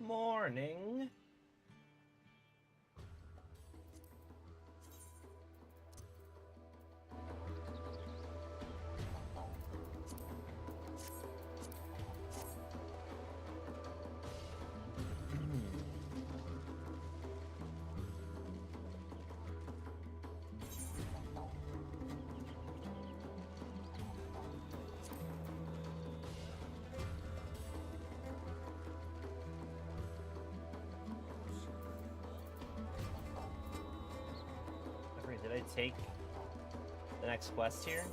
Morning. Did I take the next quest here?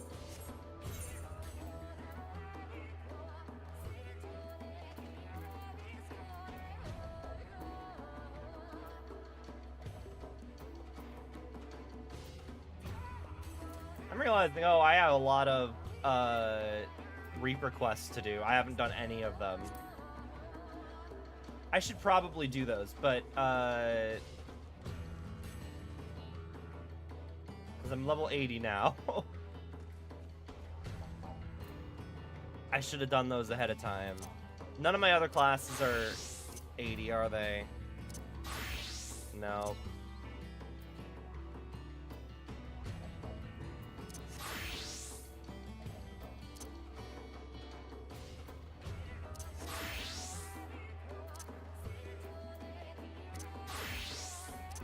I'm realizing, oh, I have a lot of Reaper quests to do. I haven't done any of them. I should probably do those, but because I'm level 80 now. I should have done those ahead of time. None of my other classes are 80, are they? No.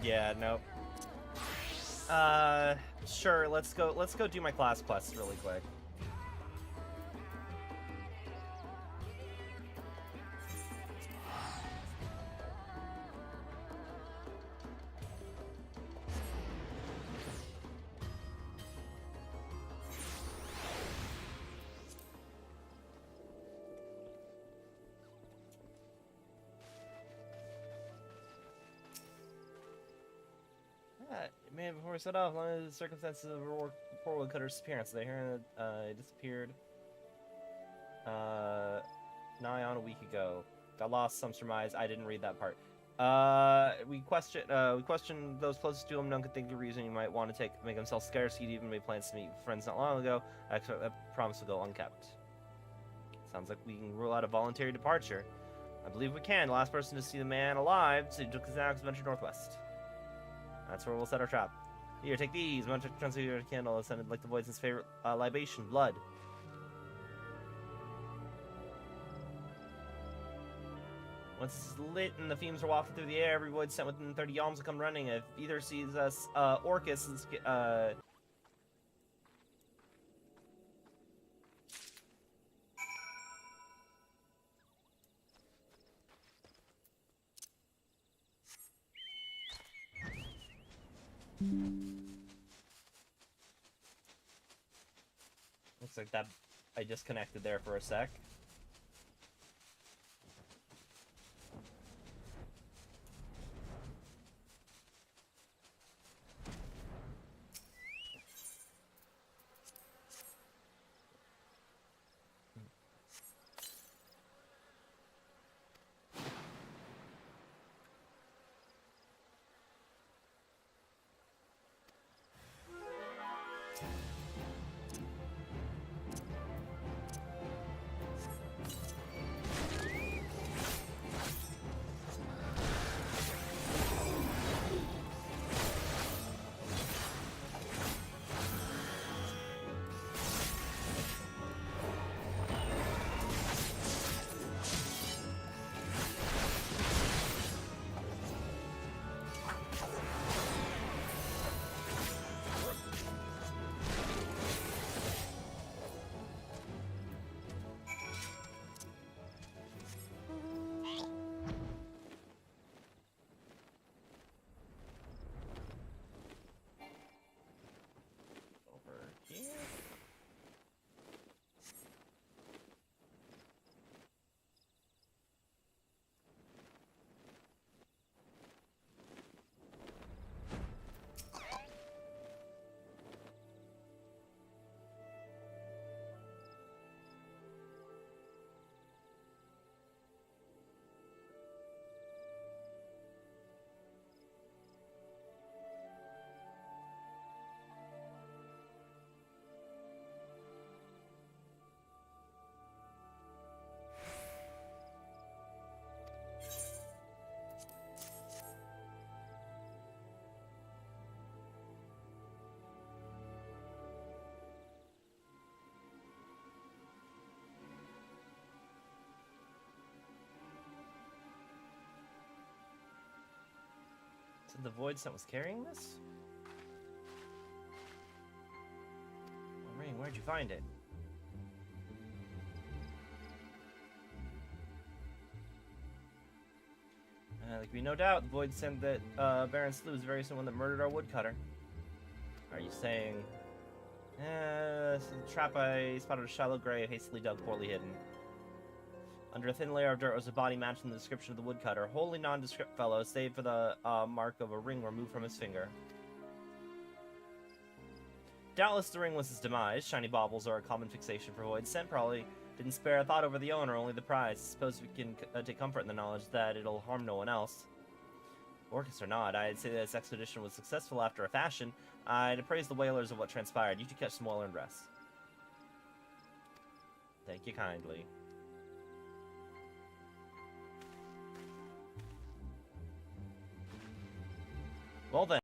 Yeah, nope. Sure, let's go do my class quests really quick. Man, before we set off, one of the circumstances of poor woodcutter's disappearance. They heard it disappeared nigh on a week ago. Got lost, some surmise. I didn't read that part. We questioned those closest to him. None could think of a reason he might want to make himself scarce. He'd even made plans to meet friends not long ago. I expect that promise will go unkept. Sounds like we can rule out a voluntary departure. I believe we can. The last person to see the man alive, so he took his next venture northwest. That's where we'll set our trap. Here, take these. One transfigure candle ascended like the void's favorite libation, blood. Once it's lit and the fumes are wafted through the air, every void sent within 30 yalms will come running. If either sees us, Orcus is, looks like that I disconnected there for a sec. said the Void Scent was carrying this? Oh, Ring, where'd you find it? There can be no doubt the Void Scent that Baron slew is very someone that murdered our woodcutter. Are you saying... this is a trap I spotted a shallow grave, hastily dug, poorly hidden. Under a thin layer of dirt was a body matching the description of the woodcutter. Wholly nondescript fellow, save for the mark of a ring removed from his finger. Doubtless the ring was his demise. Shiny baubles are a common fixation for Void Scent. Probably didn't spare a thought over the owner, only the prize. Suppose we can take comfort in the knowledge that it'll harm no one else. Orcus or not, I'd say this expedition was successful after a fashion. I'd appraise the whalers of what transpired. You two catch some well-earned rest. Thank you kindly. Well then.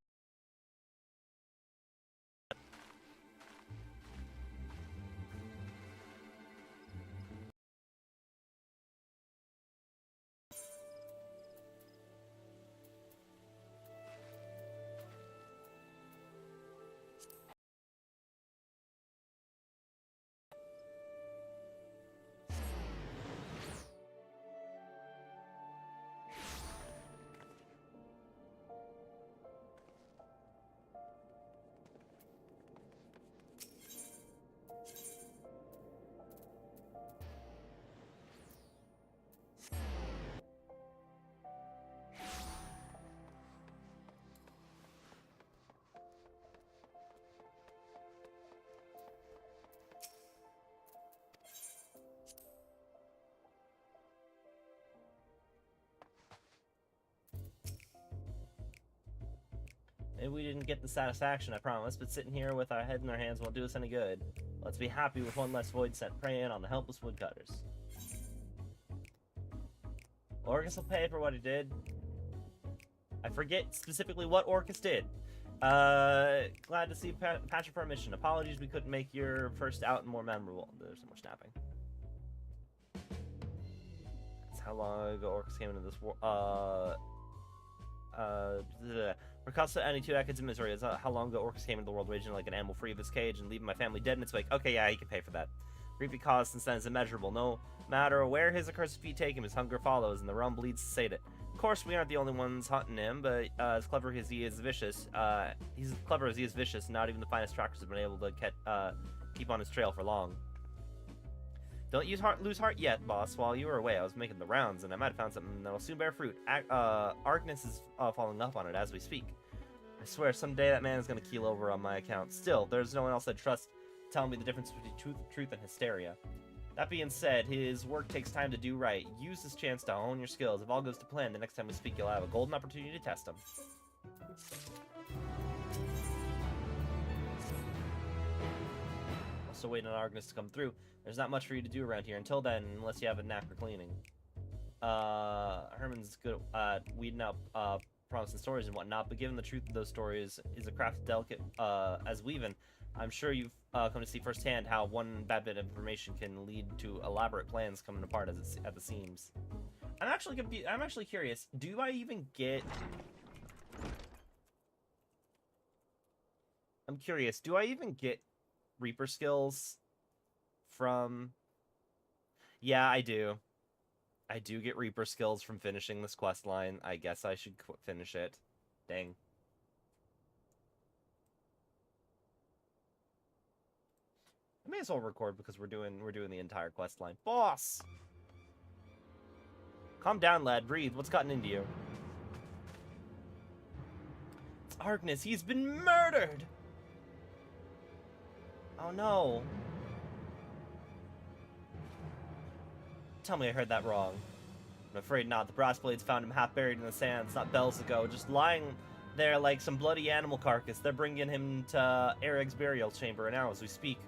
Maybe we didn't get the satisfaction I promised, but sitting here with our head in our hands won't do us any good. Let's be happy with one less Void Scent preying on the helpless woodcutters. Orcus will pay for what he did. I forget specifically what Orcus did. Glad to see Patcher for our mission. Apologies we couldn't make your first out more memorable. There's so much snapping. That's how long ago Orcus came into this world. Recosta any 2 decades of misery is how long ago Orcus came into the world raging like an animal free of this cage and leaving my family dead in its wake. Okay, yeah, he can pay for that. Grief he caused since then is immeasurable. No matter where his accursed feet take him, his hunger follows, and the realm bleeds to sate it. Of course, we aren't the only ones hunting him, but as clever as he is vicious, not even the finest trackers have been able to keep on his trail for long. Don't lose heart yet, boss. While you were away, I was making the rounds, and I might have found something that'll soon bear fruit. Argnus is following up on it as we speak. I swear, someday that man is going to keel over on my account. Still, there's no one else I'd trust telling me the difference between truth and hysteria. That being said, his work takes time to do right. Use this chance to hone your skills. If all goes to plan, the next time we speak, you'll have a golden opportunity to test them. Also waiting on Argnus to come through. There's not much for you to do around here until then, unless you have a knack for cleaning. Herman's good at weeding out promising stories and whatnot, but given the truth of those stories is a craft delicate as weaving, I'm sure you've come to see firsthand how one bad bit of information can lead to elaborate plans coming apart at the seams. I'm actually curious. Do I even get? I'm curious. Do I even get Reaper skills from? Yeah, I do. I do get Reaper skills from finishing this quest line. I guess I should finish it. Dang. I may as well record because we're doing the entire quest line. Boss! Calm down, lad. Breathe. What's gotten into you? It's Argnus. He's been murdered! Oh no. Tell me I heard that wrong. I'm afraid not. The brass blades found him half buried in the sands not bells ago, just lying there like some bloody animal carcass. They're bringing him to Eric's burial chamber now as we speak.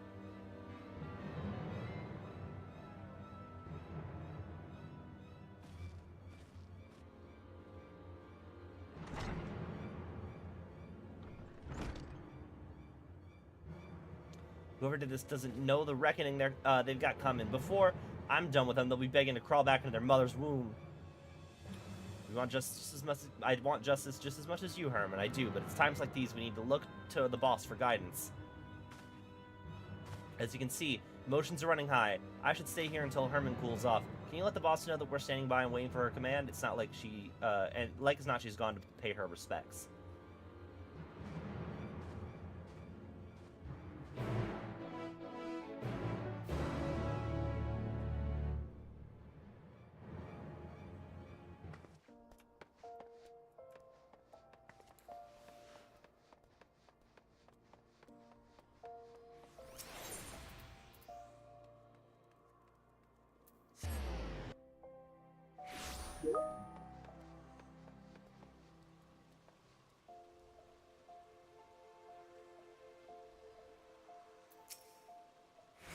Whoever did this doesn't know the reckoning they've got coming. Before I'm done with them, they'll be begging to crawl back into their mother's womb. We want justice just as much. I want justice just as much as you, Herman. I do, but it's times like these we need to look to the boss for guidance. As you can see, emotions are running high. I should stay here until Herman cools off. Can you let the boss know that we're standing by and waiting for her command? It's not like she, and like it's not she's gone to pay her respects.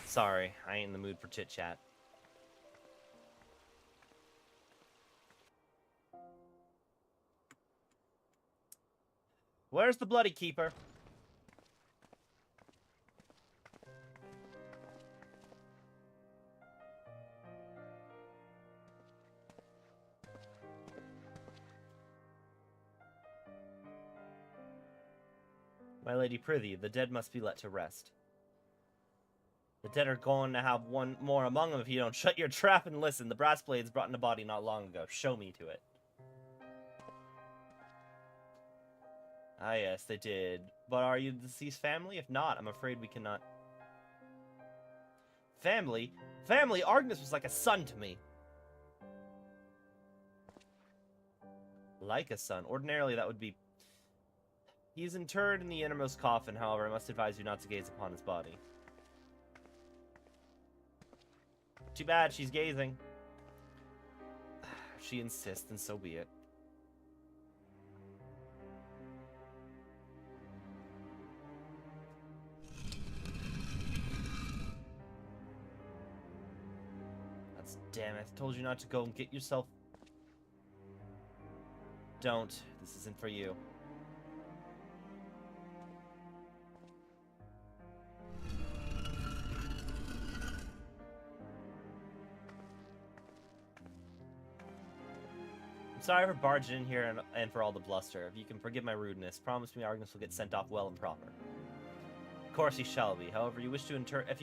Sorry, I ain't in the mood for chit-chat. Where's the Bloody Keeper? My lady prithee, the dead must be let to rest. The dead are going to have one more among them if you don't shut your trap and listen. The brass blades brought in a body not long ago. Show me to it. Ah, yes, they did. But are you the deceased family? If not, I'm afraid we cannot. Family? Family? Argnus was like a son to me. Like a son? Ordinarily, that would be... He is interred in the innermost coffin, however, I must advise you not to gaze upon his body. Too bad, she's gazing. She insists, and so be it. That's damn it. I told you not to go and get yourself... Don't. This isn't for you. I'm sorry for barging in here and for all the bluster. If you can forgive my rudeness, promise me Argnus will get sent off well and proper. Of course he shall be. However, if you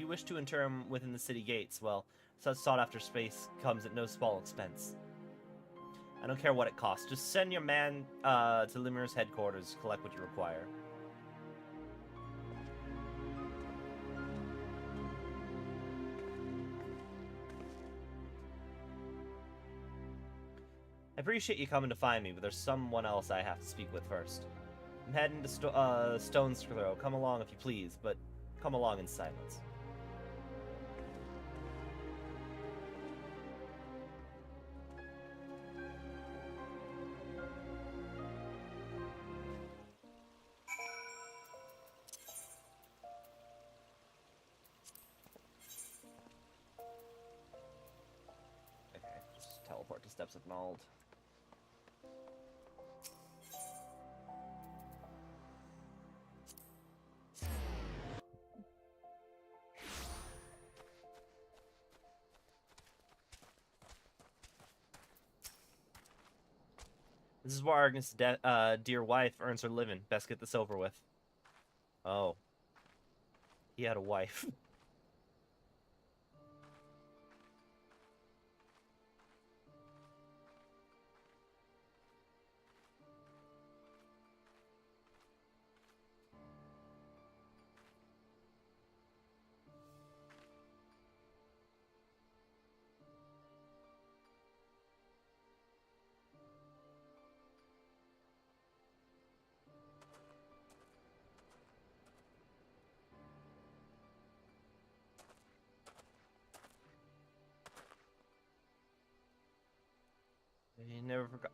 wish to inter him within the city gates, well, such sought-after space comes at no small expense. I don't care what it costs. Just send your man to Limir's headquarters to collect what you require. I appreciate you coming to find me, but there's someone else I have to speak with first. I'm heading to Stone's Throw. Come along if you please, but come along in silence. Okay, just teleport to Steps of Nald. This is where Argnus' dear wife earns her living. Best get this over with. Oh. He had a wife. You never forgot.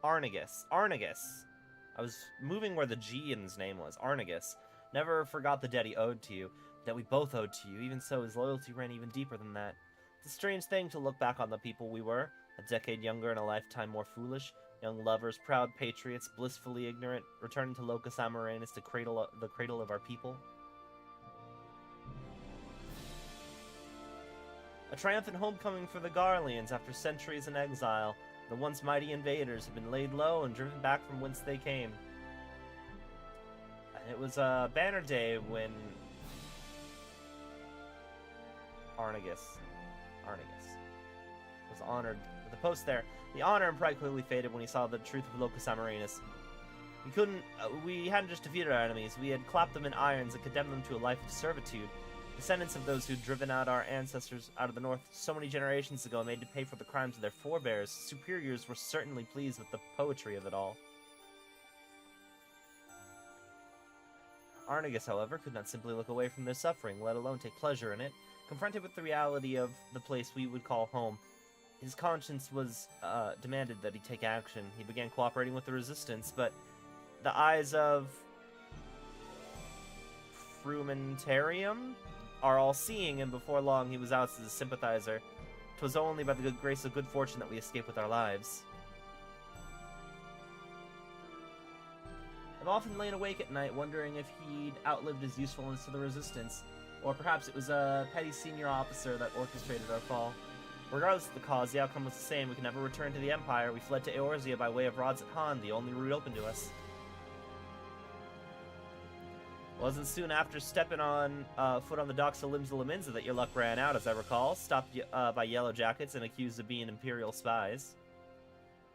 Arnigus. I was moving where the G in his name was. Arnigus. Never forgot the debt he owed to you, that we both owed to you. Even so, his loyalty ran even deeper than that. It's a strange thing to look back on the people we were, a decade younger and a lifetime more foolish. Young lovers, proud patriots, blissfully ignorant, returning to Locus Amoranus, the cradle of our people. triumphant homecoming for the Garleans after centuries in exile. The once mighty invaders have been laid low and driven back from whence they came. And it was a banner day when Arnegus was honored with a post there. The honor and pride quickly faded when he saw the truth of Locus Amerinus. We hadn't just defeated our enemies, we had clapped them in irons and condemned them to a life of servitude. Descendants of those who'd driven out our ancestors out of the north so many generations ago, made to pay for the crimes of their forebears. Superiors were certainly pleased with the poetry of it all. Arnegus, however, could not simply look away from their suffering, let alone take pleasure in it. Confronted with the reality of the place we would call home, his conscience was demanded that he take action. He began cooperating with the resistance, but the eyes of Frumentarium are all-seeing, and before long he was out as a sympathizer. 'Twas only by the good grace of good fortune that we escaped with our lives. I've often lain awake at night wondering if he'd outlived his usefulness to the resistance, or perhaps it was a petty senior officer that orchestrated our fall. Regardless of the cause, the outcome was the same. We could never return to the Empire. We fled to Eorzea by way of Rods at Han, the only route open to us. It wasn't soon after stepping on foot on the docks of Limsa Laminza that your luck ran out, as I recall. Stopped by Yellow Jackets and accused of being Imperial spies.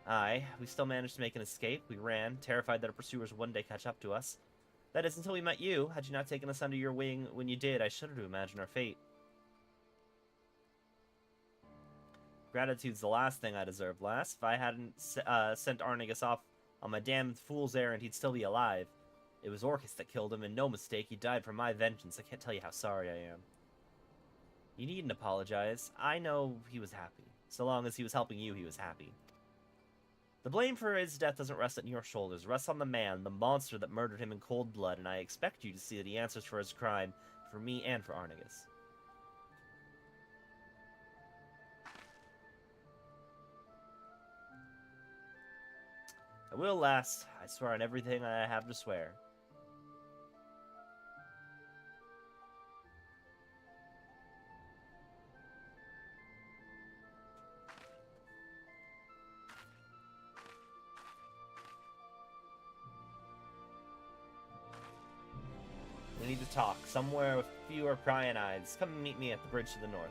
Aye, we still managed to make an escape. We ran, terrified that our pursuers would one day catch up to us. That is, until we met you. Had you not taken us under your wing when you did, I shudder to imagine our fate. Gratitude's the last thing I deserve, lass. If I hadn't sent Arnegus off on my damned fool's errand, he'd still be alive. It was Orcus that killed him, and no mistake, he died for my vengeance. I can't tell you how sorry I am. You needn't apologize. I know he was happy. So long as he was helping you, he was happy. The blame for his death doesn't rest on your shoulders. It rests on the man, the monster that murdered him in cold blood, and I expect you to see that he answers for his crime, for me and for Arnegus. I will, lass. I swear on everything I have to swear. We need to talk. Somewhere with fewer prying eyes. Come and meet me at the bridge to the north.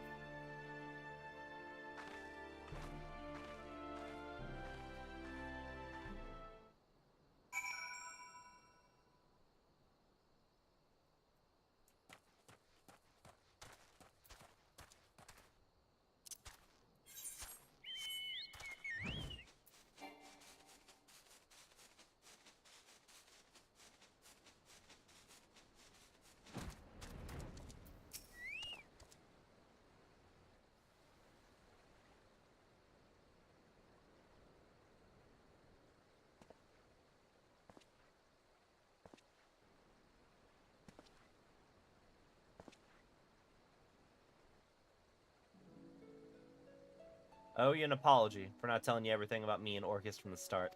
I owe you an apology for not telling you everything about me and Orcus from the start.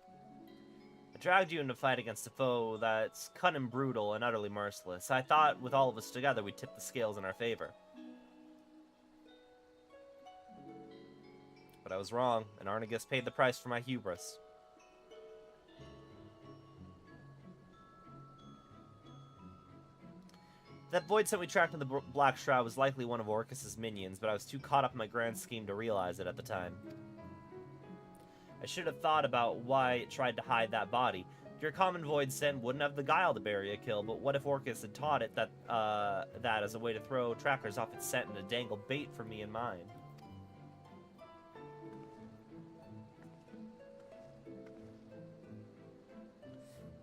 I dragged you into a fight against a foe that's cunning, brutal, and utterly merciless. I thought with all of us together we'd tip the scales in our favor. But I was wrong, and Arnegus paid the price for my hubris. That void scent we tracked in the Black Shroud was likely one of Orcus's minions, but I was too caught up in my grand scheme to realize it at the time. I should have thought about why it tried to hide that body. Your common void scent wouldn't have the guile to bury a kill, but what if Orcus had taught it that as a way to throw trackers off its scent and to dangle bait for me and mine?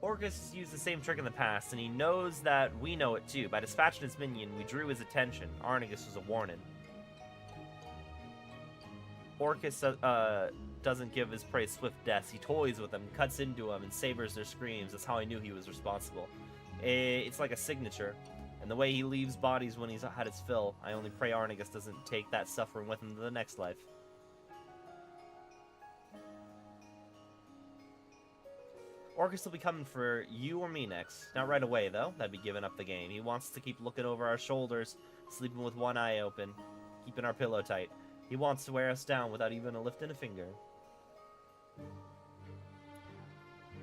Orcus has used the same trick in the past, and he knows that we know it too. By dispatching his minion, we drew his attention. Arnegus was a warning. Orcus doesn't give his prey swift deaths. He toys with them, cuts into them, and savors their screams. That's how I knew he was responsible. It's like a signature. And the way he leaves bodies when he's had his fill, I only pray Arnegus doesn't take that suffering with him to the next life. Orcus will be coming for you or me next. Not right away, though. That'd be giving up the game. He wants to keep looking over our shoulders, sleeping with one eye open. keeping our pillow tight. He wants to wear us down without even lifting a finger.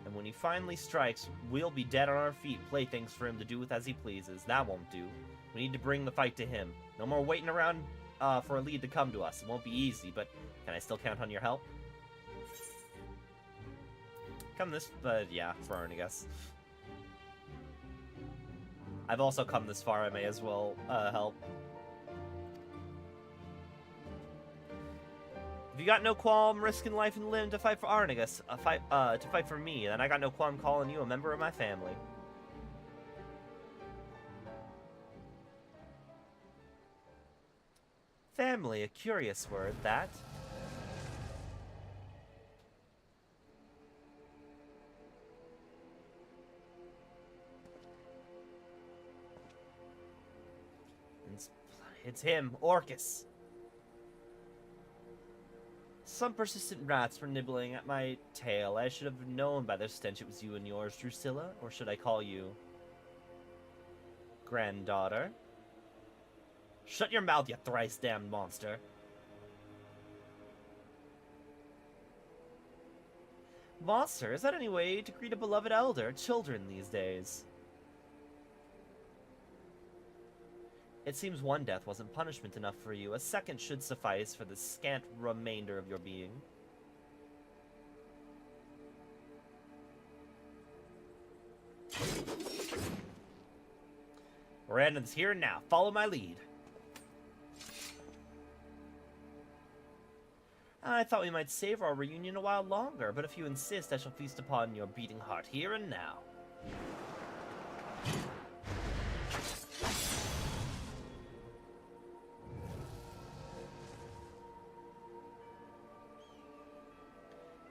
And when he finally strikes, we'll be dead on our feet, playthings for him to do with as he pleases. That won't do. We need to bring the fight to him. No more waiting around for a lead to come to us. It won't be easy, but can I still count on your help? Come this, but yeah, far, I guess. I've also come this far, I may as well help. If you got no qualm risking life and limb to fight for Arnigus, to fight for me, then I got no qualm calling you a member of my family. Family, a curious word, that. It's him, Orcus. Some persistent rats were nibbling at my tail. I should have known by their stench it was you and yours, Drusilla. Or should I call you... granddaughter? Shut your mouth, you thrice-damned monster. Monster? Is that any way to greet a beloved elder? Children these days. It seems one death wasn't punishment enough for you. A second should suffice for the scant remainder of your being. We're ending this here and now. Follow my lead. I thought we might savor our reunion a while longer, but if you insist, I shall feast upon your beating heart here and now.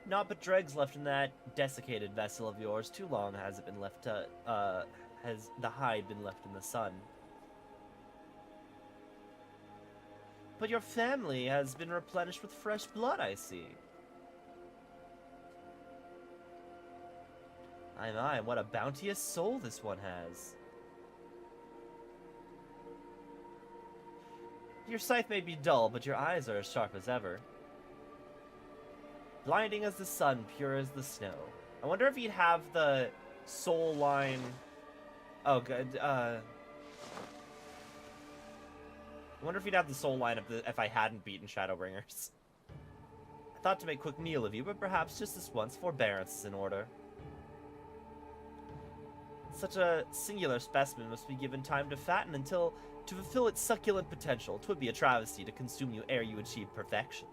Naught but dregs left in that desiccated vessel of yours. Too long has it been left has the hide been left in the sun. But your family has been replenished with fresh blood, I see. My, what a bounteous soul this one has. Your sight may be dull, but your eyes are as sharp as ever. Blinding as the sun, pure as the snow. I wonder if he'd have the soul line... Oh, good. I wonder if he'd have the soul line if I hadn't beaten Shadowbringers. I thought to make quick meal of you, but perhaps just this once, forbearance is in order. Such a singular specimen must be given time to fatten until, to fulfill its succulent potential, 'twould be a travesty to consume you ere you achieve perfection.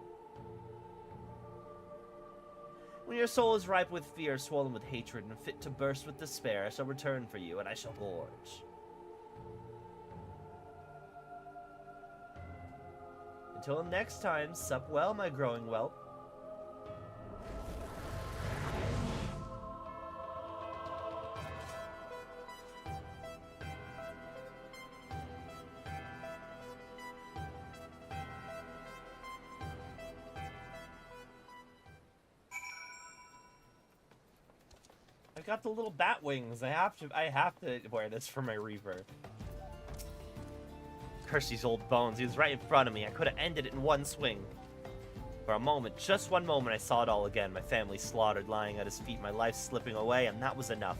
When your soul is ripe with fear, swollen with hatred, and fit to burst with despair, I shall return for you, and I shall gorge. Until next time, sup well, my growing whelp. I got the little bat wings. I have to wear this for my Reaver. Curse these old bones. He was right in front of me. I could have ended it in one swing. For a moment, just one moment, I saw it all again. My family slaughtered, lying at his feet, my life slipping away, and that was enough.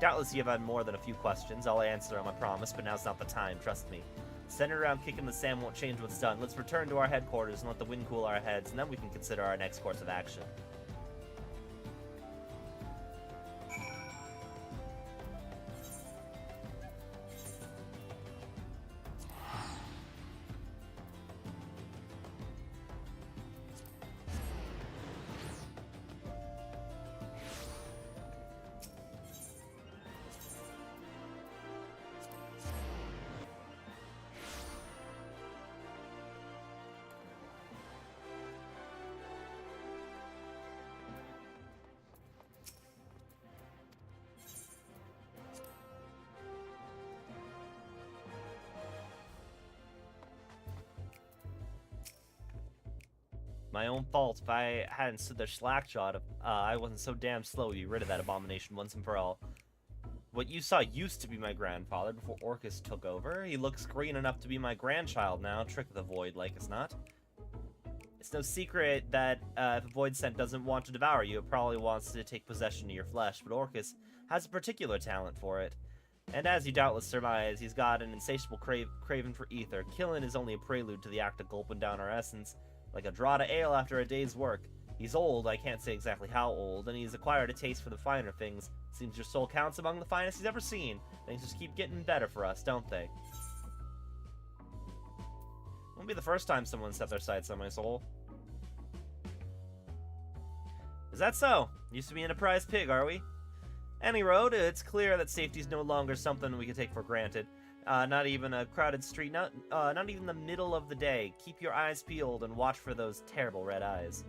Doubtless you have had more than a few questions. I'll answer them, I promise, but now's not the time, trust me. Send it around kicking the sand won't change what's done. Let's return to our headquarters and let the wind cool our heads, and then we can consider our next course of action. My own fault. If I hadn't stood there slack-jawed, I wasn't so damn slow to be rid of that abomination once and for all. What you saw used to be my grandfather before Orcus took over. He looks green enough to be my grandchild now. Trick of the void, like as not. It's no secret that if a void scent doesn't want to devour you, it probably wants to take possession of your flesh, but Orcus has a particular talent for it. And as you doubtless surmise, he's got an insatiable craving for ether. Killing is only a prelude to the act of gulping down our essence, like a draught of ale after a day's work. He's old, I can't say exactly how old, and he's acquired a taste for the finer things. Seems your soul counts among the finest he's ever seen. Things just keep getting better for us, don't they? Won't be the first time someone set their sights on my soul. Is that so? Used to be an prize pig, are we? Any road, it's clear that safety's no longer something we can take for granted. Not even a crowded street, not even the middle of the day. Keep your eyes peeled and watch for those terrible red eyes.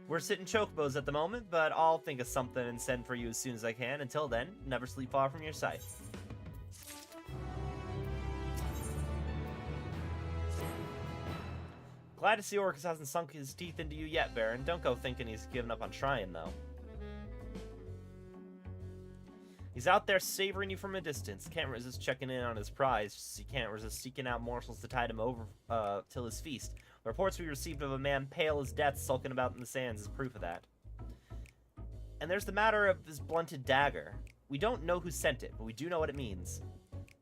We're sitting chocobos at the moment, but I'll think of something and send for you as soon as I can. Until then, never sleep far from your sight. Glad to see Orcus hasn't sunk his teeth into you yet, Baron. Don't go thinking he's given up on trying, though. He's out there savoring you from a distance. Can't resist checking in on his prize. He can't resist seeking out morsels to tide him over till his feast. The reports we received of a man pale as death sulking about in the sands is proof of that. And there's the matter of his blunted dagger. We don't know who sent it, but we do know what it means.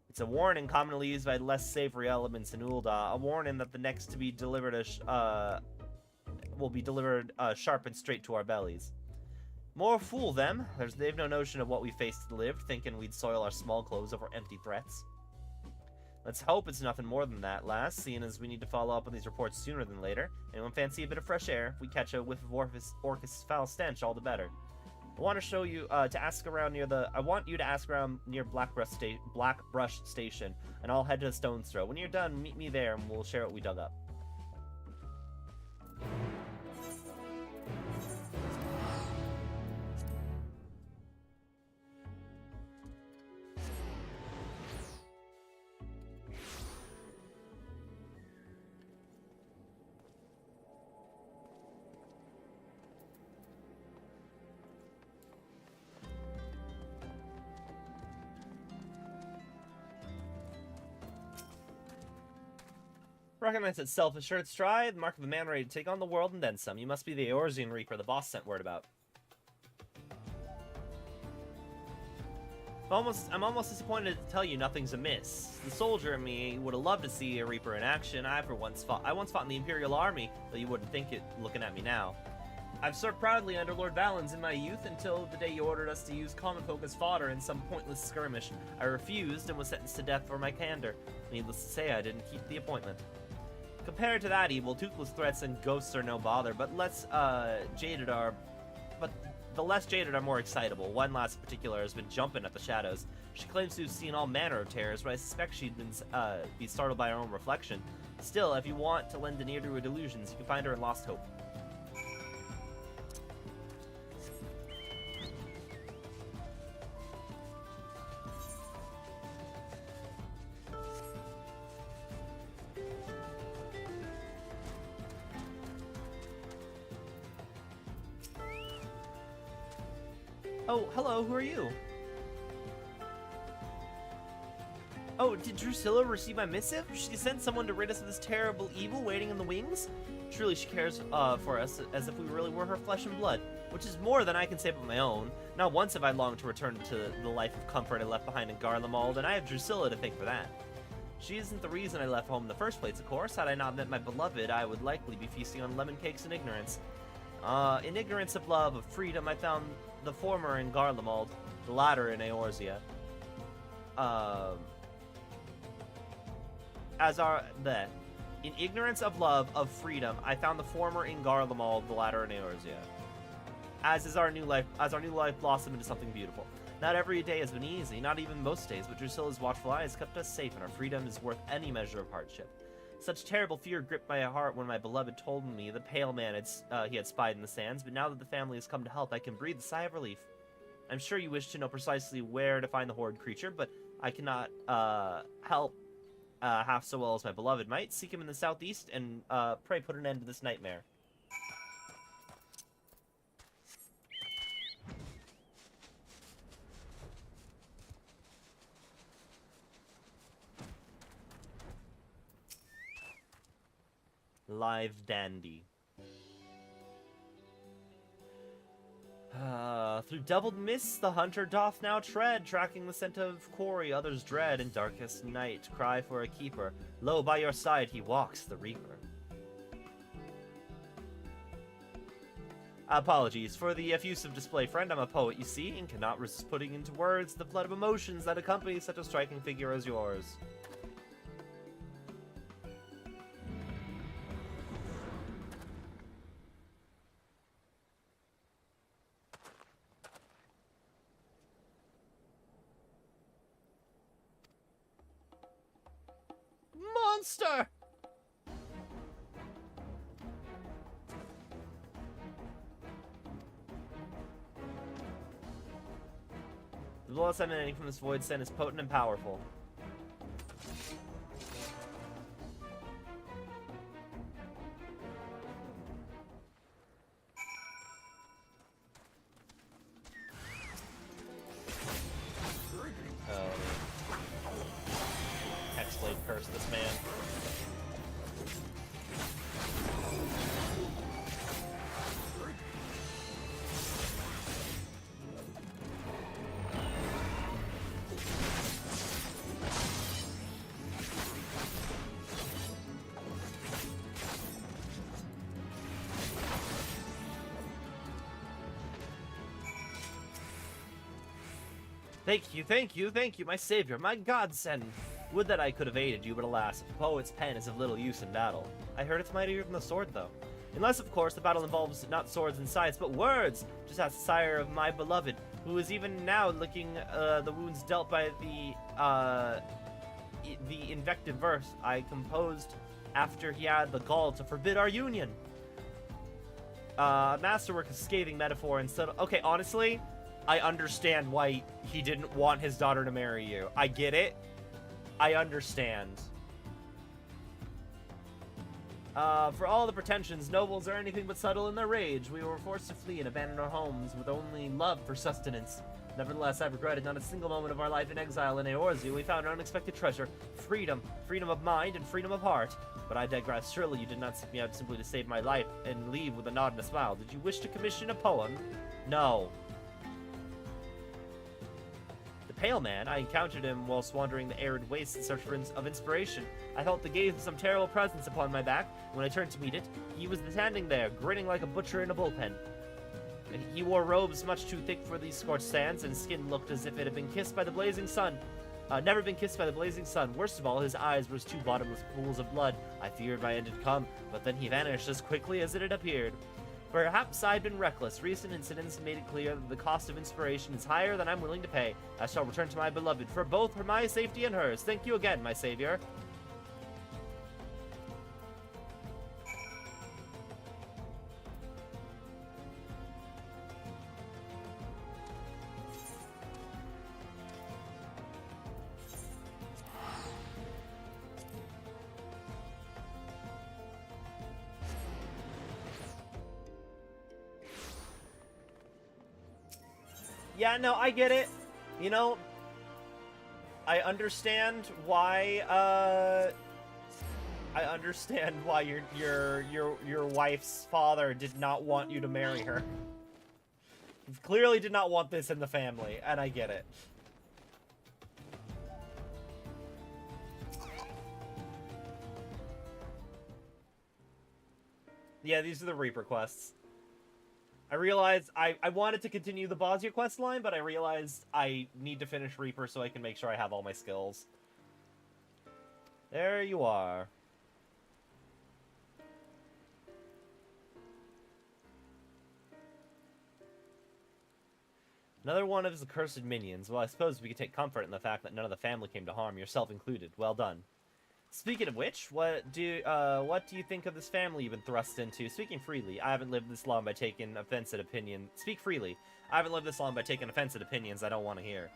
It's a warning commonly used by less savory elements in Ul'dah, a warning that the next to be delivered will be delivered sharp and straight to our bellies. More fool them. They've no notion of what we faced and lived, thinking we'd soil our small clothes over empty threats. Let's hope it's nothing more than that, lass, seeing as we need to follow up on these reports sooner than later. Anyone fancy a bit of fresh air? If we catch a whiff of Orcus' foul stench, all the better. I want to show you, I want you to ask around near Blackbrush Station, and I'll head to Stone's Throw. When you're done, meet me there, and we'll share what we dug up. Recognize that self-assured stride, the mark of a man ready to take on the world and then some. You must be the Eorzean Reaper the boss sent word about. I'm almost disappointed to tell you nothing's amiss. The soldier in me would have loved to see a Reaper in action. I once fought in the Imperial Army, though you wouldn't think it looking at me now. I've served proudly under Lord Valens in my youth until the day you ordered us to use common folk as fodder in some pointless skirmish. I refused and was sentenced to death for my candor. Needless to say, I didn't keep the appointment. Compared to that evil, toothless threats and ghosts are no bother, but the less jaded are more excitable. One lass in particular has been jumping at the shadows. She claims to have seen all manner of terrors, but I suspect she'd be startled by her own reflection. Still, if you want to lend an ear to her delusions, you can find her in Lost Hope. Oh, hello, who are you? Oh, did Drusilla receive my missive? She sent someone to rid us of this terrible evil waiting in the wings? Truly she cares for us as if we really were her flesh and blood, which is more than I can say about my own. Not once have I longed to return to the life of comfort I left behind in Garlemald, and I have Drusilla to thank for that. She isn't the reason I left home in the first place, of course. Had I not met my beloved, I would likely be feasting on lemon cakes and ignorance. In ignorance of love, of freedom, I found the former in Garlemald, the latter in Eorzea. In ignorance of love, of freedom, I found the former in Garlemald, the latter in Eorzea. As our new life blossomed into something beautiful. Not every day has been easy, not even most days, but Drusilla's watchful eye has kept us safe, and our freedom is worth any measure of hardship. Such terrible fear gripped my heart when my beloved told me the pale man he had spied in the sands, but now that the family has come to help, I can breathe a sigh of relief. I'm sure you wish to know precisely where to find the horrid creature, but I cannot help half so well as my beloved might. Seek him in the southeast, and pray put an end to this nightmare. Live dandy. Through doubled mists the hunter doth now tread, tracking the scent of quarry others dread in darkest night. Cry for a keeper. Lo, by your side he walks, the reaper. Apologies for the effusive display, friend. I'm a poet, you see, and cannot resist putting into words the flood of emotions that accompany such a striking figure as yours. Monster! The blood emanating from this void scent is potent and powerful. Hexblade curse this man. Thank you, my savior, my godsend. Would that I could have aided you, but alas, a poet's pen is of little use in battle. I heard it's mightier than the sword, though. Unless, of course, the battle involves not swords and scythes, but words! Just ask the sire of my beloved, who is even now licking the wounds dealt by the invective verse I composed after he had the gall to forbid our union. Masterwork of scathing metaphor instead of... Okay, honestly, I understand why he didn't want his daughter to marry you. I get it. I understand. For all the pretensions, nobles are anything but subtle in their rage. We were forced to flee and abandon our homes with only love for sustenance. Nevertheless, I've regretted not a single moment of our life in exile in Eorzea. We found an unexpected treasure. Freedom. Freedom of mind and freedom of heart. But I digress. Surely you did not seek me out simply to save my life and leave with a nod and a smile. Did you wish to commission a poem? No. Pale man, I encountered him whilst wandering the arid wastes in search of inspiration. I felt the gaze of some terrible presence upon my back. When I turned to meet it, he was standing there, grinning like a butcher in a bullpen. He wore robes much too thick for these scorched sands, and his skin looked as if it had been kissed by the blazing sun. Never been kissed by the blazing sun. Worst of all, his eyes were as two bottomless pools of blood. I feared my end had come, but then he vanished as quickly as it had appeared. Perhaps I'd been reckless. Recent incidents made it clear that the cost of inspiration is higher than I'm willing to pay. I shall return to my beloved, for both for my safety and hers. Thank you again, my savior. Yeah, no, I get it. You know, I understand why. I understand why your wife's father did not want you to marry her. He clearly did not want this in the family, and I get it. Yeah, these are the Reaper quests. I realized I wanted to continue the Bozja quest line, but I realized I need to finish Reaper so I can make sure I have all my skills. There you are. Another one of his accursed minions. Well, I suppose we could take comfort in the fact that none of the family came to harm, yourself included. Well done. Speaking of which, what do you think of this family you've been thrust into? Speaking freely, I haven't lived this long by taking offense at opinion. Speak freely. I haven't lived this long by taking offense at opinions I don't want to hear.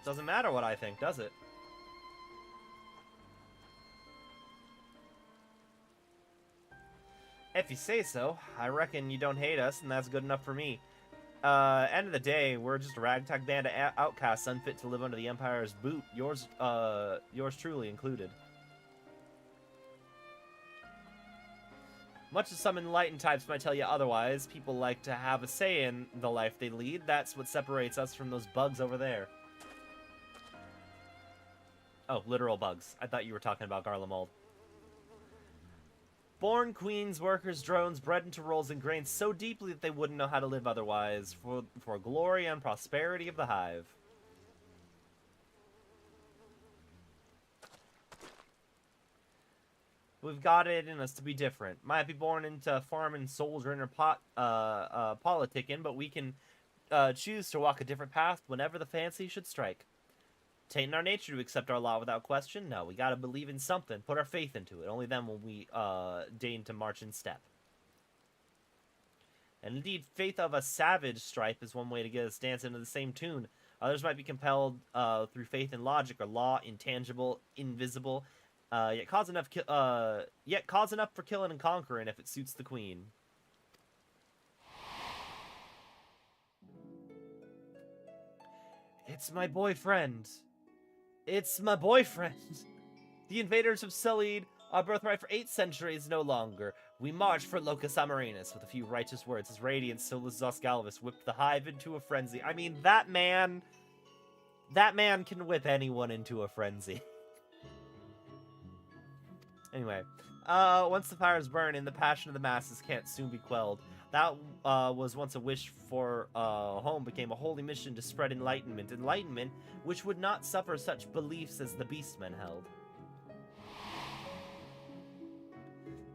Doesn't matter what I think, does it? If you say so. I reckon you don't hate us, and that's good enough for me. End of the day, we're just a ragtag band of outcasts unfit to live under the Empire's boot. Yours truly included. Much as some enlightened types might tell you otherwise, people like to have a say in the life they lead. That's what separates us from those bugs over there. Oh, literal bugs. I thought you were talking about Garlemald. Born queens, workers, drones, bred into roles ingrained so deeply that they wouldn't know how to live otherwise, for glory and prosperity of the hive. We've got it in us to be different. Might be born into farming, soldiering, or politicking, but we can choose to walk a different path whenever the fancy should strike. Tain't in our nature to accept our lot without question. No, we gotta believe in something, put our faith into it. Only then will we deign to march in step. And indeed, faith of a savage stripe is one way to get us dancing to the same tune. Others might be compelled through faith in logic or law, intangible, invisible, yet cause enough for killing and conquering if it suits the queen. It's my boyfriend. It's my boyfriend. The invaders have sullied our birthright for 8 centuries no longer. We march for Locus Amarinus with a few righteous words as Radiant Solus Zosgalvis whipped the hive into a frenzy. I mean, that man can whip anyone into a frenzy. Anyway, once the fires burn and the passion of the masses can't soon be quelled. That was once a wish for home became a holy mission to spread enlightenment. Enlightenment which would not suffer such beliefs as the beastmen held.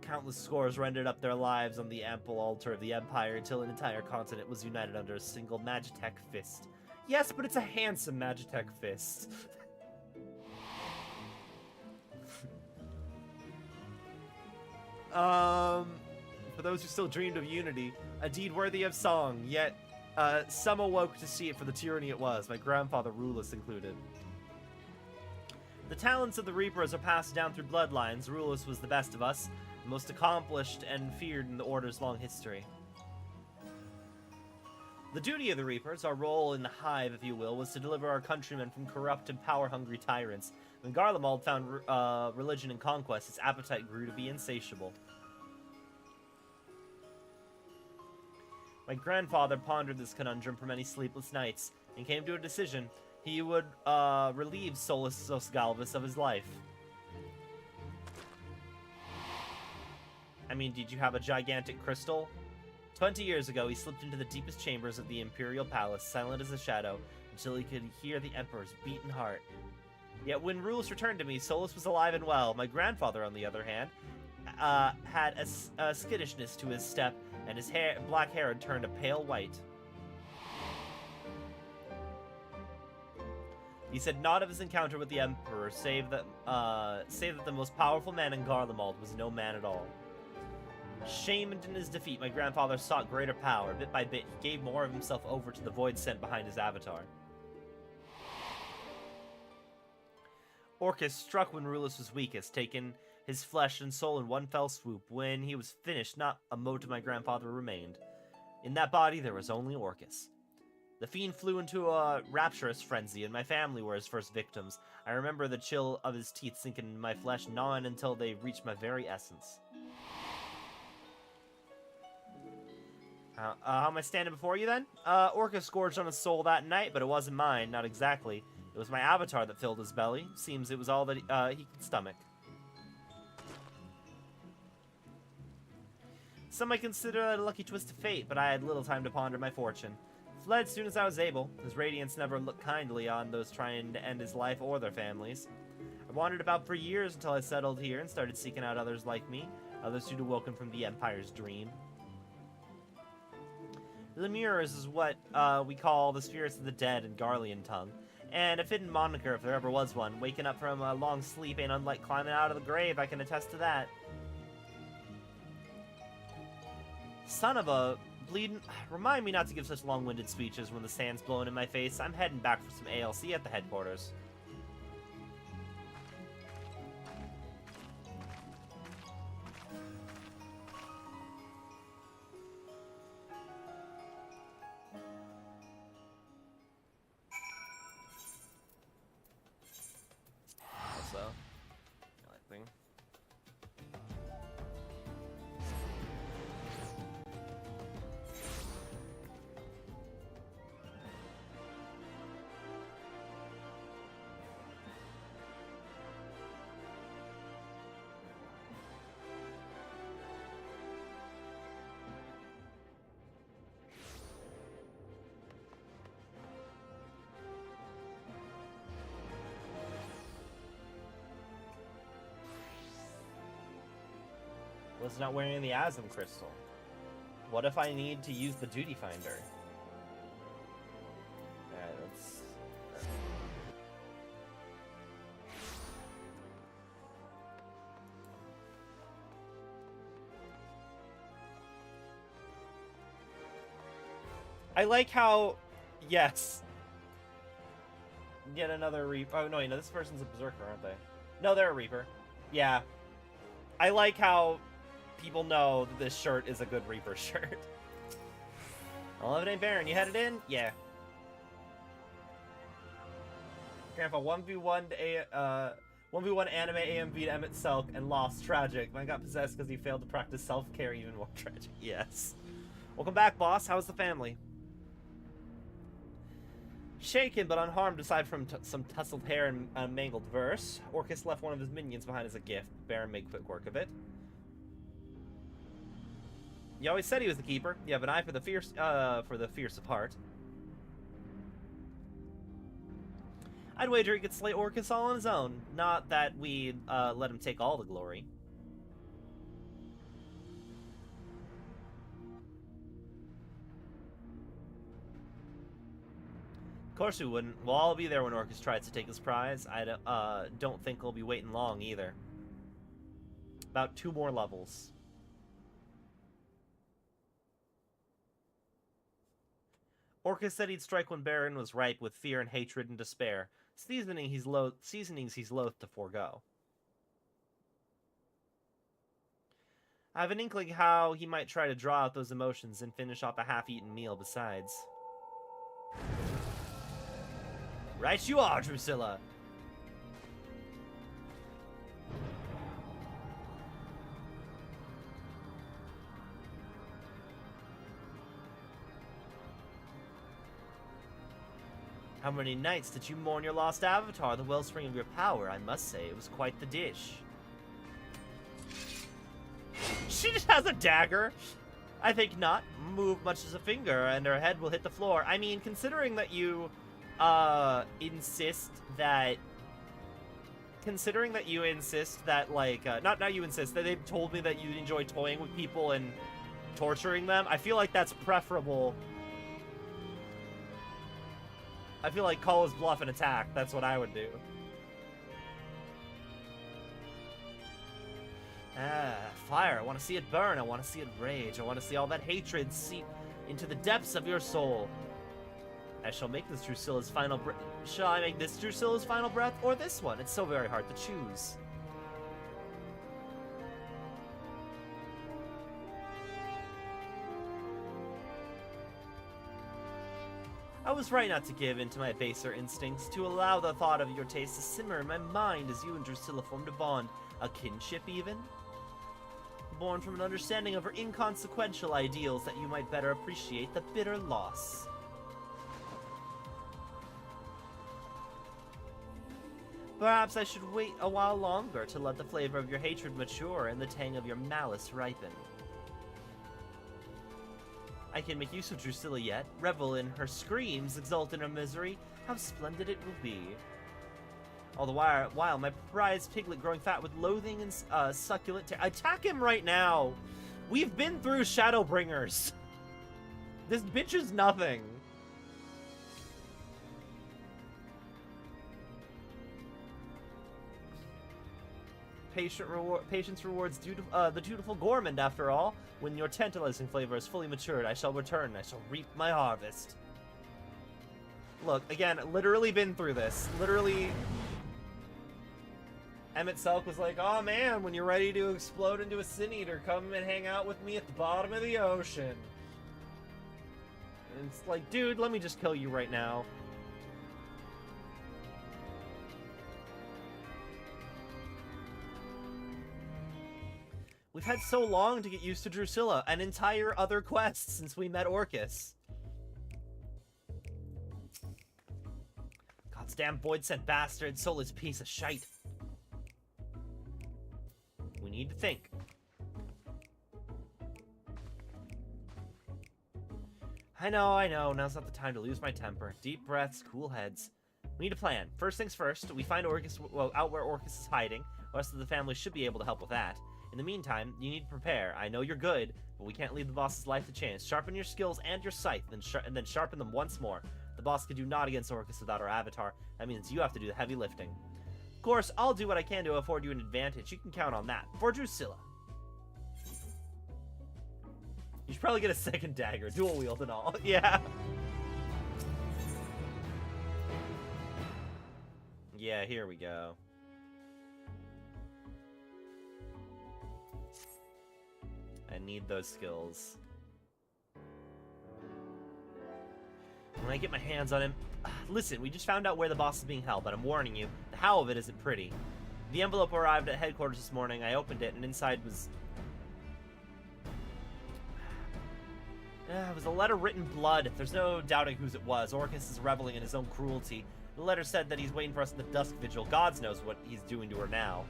Countless scores rendered up their lives on the ample altar of the Empire until an entire continent was united under a single Magitech fist. Yes, but it's a handsome Magitech fist. For those who still dreamed of unity, a deed worthy of song, yet some awoke to see it for the tyranny it was, my grandfather Rulus included. The talents of the Reapers are passed down through bloodlines. Rulus was the best of us, the most accomplished and feared in the Order's long history. The duty of the Reapers, our role in the hive, if you will, was to deliver our countrymen from corrupt and power-hungry tyrants. When Garlemald found religion and conquest, his appetite grew to be insatiable. My grandfather pondered this conundrum for many sleepless nights, and came to a decision. He would relieve Solus Zosgalvis of his life. I mean, did you have a gigantic crystal? 20 years ago, he slipped into the deepest chambers of the Imperial Palace, silent as a shadow, until he could hear the Emperor's beating heart. Yet when Rulus returned to me, Solus was alive and well. My grandfather, on the other hand, had a skittishness to his step, and his black hair had turned a pale white. He said naught of his encounter with the Emperor, save that the most powerful man in Garlemald was no man at all. Shamed in his defeat, my grandfather sought greater power. Bit by bit, he gave more of himself over to the void sent behind his avatar. Orcus struck when Rulus was weakest, taking his flesh and soul in one fell swoop. When he was finished, not a mote of my grandfather remained. In that body, there was only Orcus. The fiend flew into a rapturous frenzy, and my family were his first victims. I remember the chill of his teeth sinking in my flesh, gnawing until they reached my very essence. How am I standing before you, then? Orcus gorged on his soul that night, but it wasn't mine, not exactly. It was my avatar that filled his belly. Seems it was all that he could stomach. Some might consider that a lucky twist of fate, but I had little time to ponder my fortune. Fled soon as I was able. His radiance never looked kindly on those trying to end his life or their families. I wandered about for years until I settled here and started seeking out others like me, others who'd awoken from the Empire's dream. Lemures is what we call the spirits of the dead in Garlean tongue, and a fitting moniker if there ever was one. Waking up from a long sleep ain't unlike climbing out of the grave, I can attest to that. Son of a bleeding... Remind me not to give such long-winded speeches when the sand's blowing in my face. I'm heading back for some ALC at the headquarters. Was not wearing the Asm crystal. What if I need to use the duty finder? Alright, let's... I like how... Yes. Yet another Reaper. Oh, no, you know, this person's a Berserker, aren't they? No, they're a Reaper. Yeah. I like how people know that this shirt is a good Reaper shirt. 11 ain't Baron, you headed in? Yeah. Grandpa, 1v1 anime AMV to Emmett Selk and lost. Tragic. Man got possessed because he failed to practice self-care, even more tragic. Yes. Welcome back, boss. How's the family? Shaken but unharmed aside from some tousled hair and a mangled verse, Orcus left one of his minions behind as a gift. Baron made quick work of it. You always said he was the keeper. You have an eye for the fierce of heart. I'd wager he could slay Orcus all on his own. Not that we'd let him take all the glory. Of course we wouldn't. We'll all be there when Orcus tries to take his prize. I don't think we'll be waiting long either. About 2 more levels. Orcus said he'd strike when Baron was ripe with fear and hatred and despair. Seasonings he's loath to forego. I have an inkling how he might try to draw out those emotions and finish off a half-eaten meal besides. Right you are, Drusilla! How many nights did you mourn your lost avatar, the wellspring of your power? I must say, it was quite the dish. She just has a dagger! I think not. Move much as a finger, and her head will hit the floor. I mean, considering that you, insist that... like, not you insist, that they've told me that you enjoy toying with people and torturing them, I feel like that's preferable. I feel like call his bluff and attack. That's what I would do. Ah, fire. I want to see it burn. I want to see it rage. I want to see all that hatred seep into the depths of your soul. I shall make this Drusilla's final breath. Shall I make this Drusilla's final breath or this one? It's so very hard to choose. I was right not to give in to my baser instincts, to allow the thought of your taste to simmer in my mind as you and Drusilla formed a bond, a kinship even? Born from an understanding of her inconsequential ideals that you might better appreciate the bitter loss. Perhaps I should wait a while longer to let the flavor of your hatred mature and the tang of your malice ripen. I can make use of Drusilla yet, revel in her screams, exult in her misery. How splendid it will be. All the while, my prized piglet growing fat with loathing and succulent attack him right now! We've been through Shadowbringers! This bitch is nothing. Patience rewards the dutiful gourmand, after all. When your tantalizing flavor is fully matured, I shall return. I shall reap my harvest. Look, again, literally been through this. Literally, Emmett Selk was like, oh man, when you're ready to explode into a Sin Eater, come and hang out with me at the bottom of the ocean. And it's like, dude, let me just kill you right now. We've had so long to get used to Drusilla, an entire other quest since we met Orcus. Goddamn void-sent bastard, soulless piece of shite. We need to think. I know, now's not the time to lose my temper. Deep breaths, cool heads. We need a plan. First things first, we find Orcus, out where Orcus is hiding. The rest of the family should be able to help with that. In the meantime, you need to prepare. I know you're good, but we can't leave the boss's life to chance. Sharpen your skills and your sight, and then sharpen them once more. The boss can do naught against Orcus without our avatar. That means you have to do the heavy lifting. Of course, I'll do what I can to afford you an advantage. You can count on that. For Drusilla. You should probably get a second dagger, dual wield and all. Yeah. Yeah, here we go. I need those skills. When I get my hands on him... Listen, we just found out where the boss is being held, but I'm warning you, the how of it isn't pretty. The envelope arrived at headquarters this morning. I opened it, and inside was... it was a letter written in blood. There's no doubting whose it was. Orcus is reveling in his own cruelty. The letter said that he's waiting for us in the Dusk Vigil. God knows what he's doing to her now.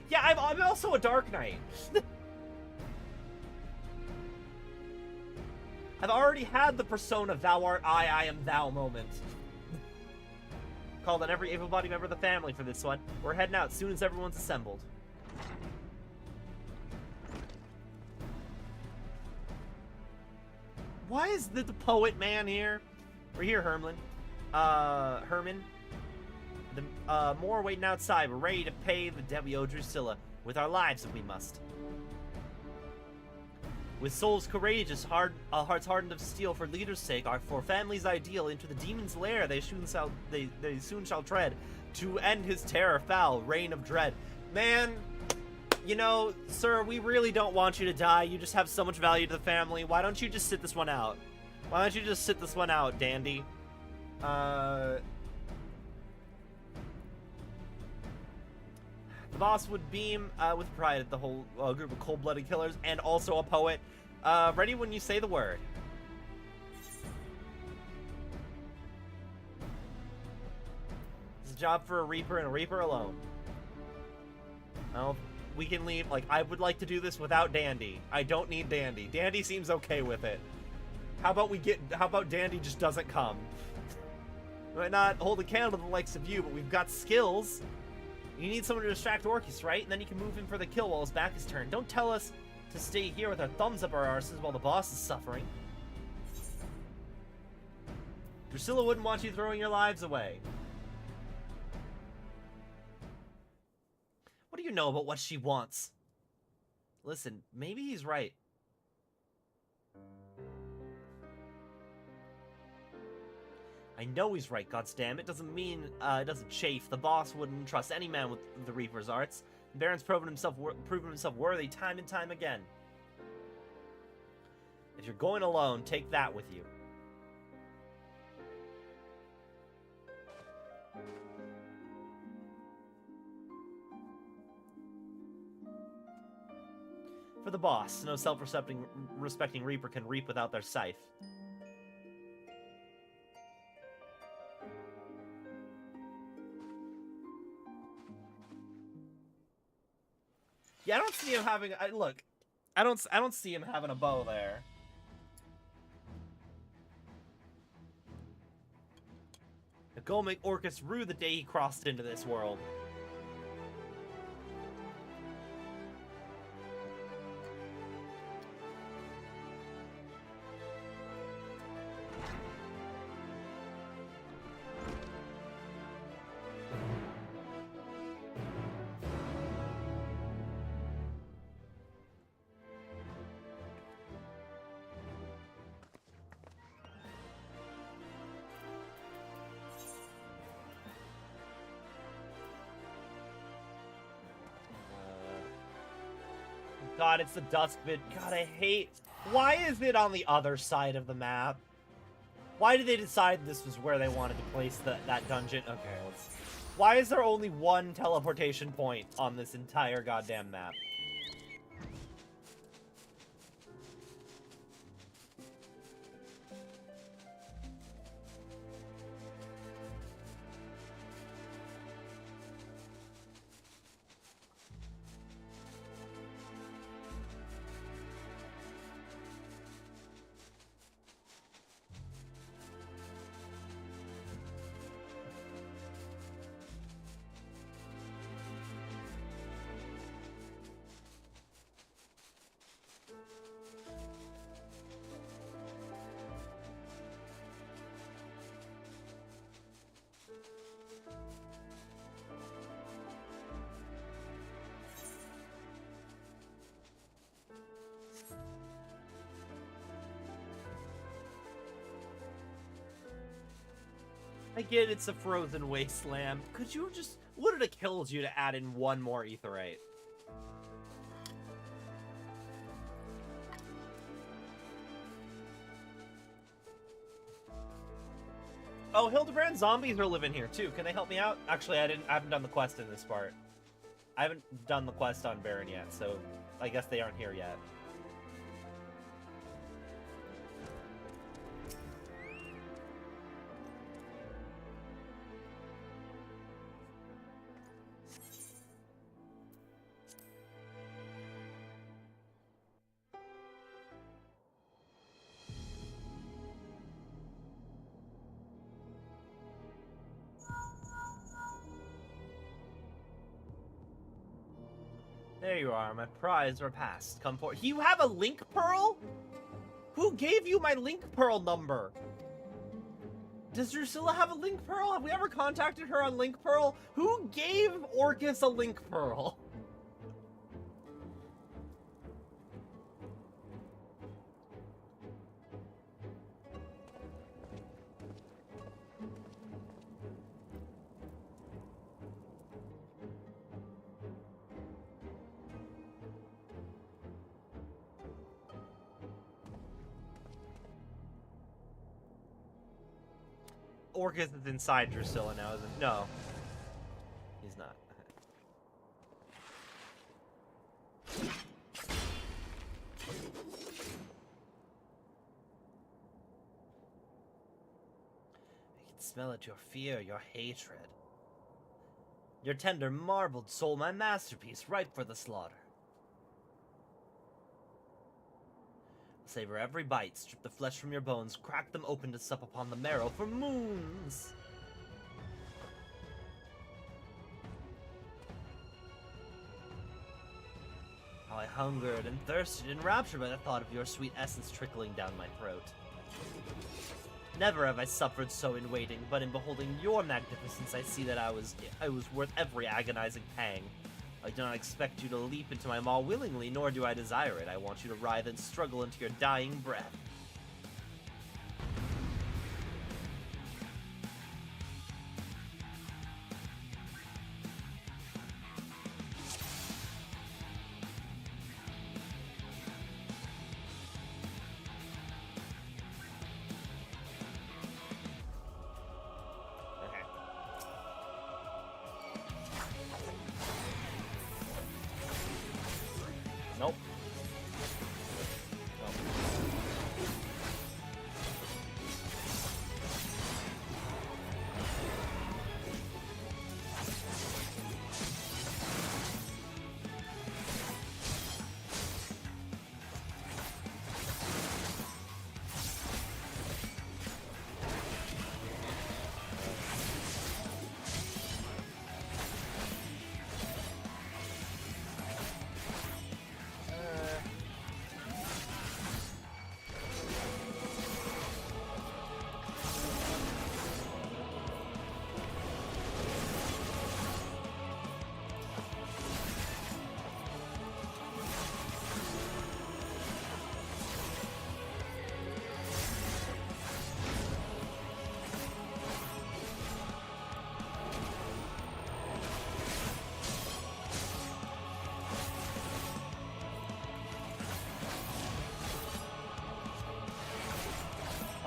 Yeah, I'm also a Dark Knight. I've already had the persona thou art I am thou moment. Called on every able-bodied member of the family for this one. We're heading out as soon as everyone's assembled. Why is the poet man here? We're here, Herman. The more waiting outside. We're ready to pay the debt we owe Drusilla. With our lives if we must. With souls courageous, hearts hardened of steel for leader's sake, for family's ideal, into the demon's lair they soon shall tread, to end his terror foul, reign of dread. Man, you know, sir, we really don't want you to die. You just have so much value to the family. Why don't you just sit this one out? Why don't you just sit this one out, Dandy? The boss would beam with pride at the whole group of cold-blooded killers, and also a poet. Ready when you say the word. It's a job for a Reaper and a Reaper alone. Well, we can leave. Like, I would like to do this without Dandy. I don't need Dandy. Dandy seems okay with it. How about Dandy just doesn't come? We might not hold a candle to the likes of you, but we've got skills. You need someone to distract Orcus, right? And then you can move him for the kill while his back is turned. Don't tell us to stay here with our thumbs up our arses while the boss is suffering. Drusilla wouldn't want you throwing your lives away. What do you know about what she wants? Listen, maybe he's right. I know he's right, goddammit. Doesn't mean it doesn't chafe. The boss wouldn't trust any man with the Reaper's arts. Baron's proven himself worthy time and time again. If you're going alone, take that with you. For the boss, no self-respecting Reaper can reap without their scythe. Yeah, I don't see him having. Look, I don't see him having a bow there. Go make Orcus rue the day he crossed into this world. God, it's the Dusk Vid. God, I hate... Why is it on the other side of the map? Why did they decide this was where they wanted to place that dungeon? Okay, let's... Why is there only one teleportation point on this entire goddamn map? I get it's a frozen wasteland. Could you just... Would it have killed you to add in one more aetheryte? Oh, Hildebrand zombies are living here too. Can they help me out? Actually, I haven't done the quest in this part. I haven't done the quest on Baron yet, so I guess they aren't here yet. There you are, my prize repast. Come forward. You have a link pearl? Who gave you my link pearl number? Does Drusilla have a link pearl? Have we ever contacted her on link pearl? Who gave Orcus a link pearl? Orcus is inside Drusilla now, isn't? No. He's not. I can smell it, your fear, your hatred. Your tender marbled soul, my masterpiece, ripe for the slaughter. Savor every bite, strip the flesh from your bones, crack them open to sup upon the marrow for moons. How I hungered and thirsted in rapture by the thought of your sweet essence trickling down my throat. Never have I suffered so in waiting, but in beholding your magnificence I see that I was worth every agonizing pang. I do not expect you to leap into my maw willingly, nor do I desire it. I want you to writhe and struggle into your dying breath. Nope. Nope.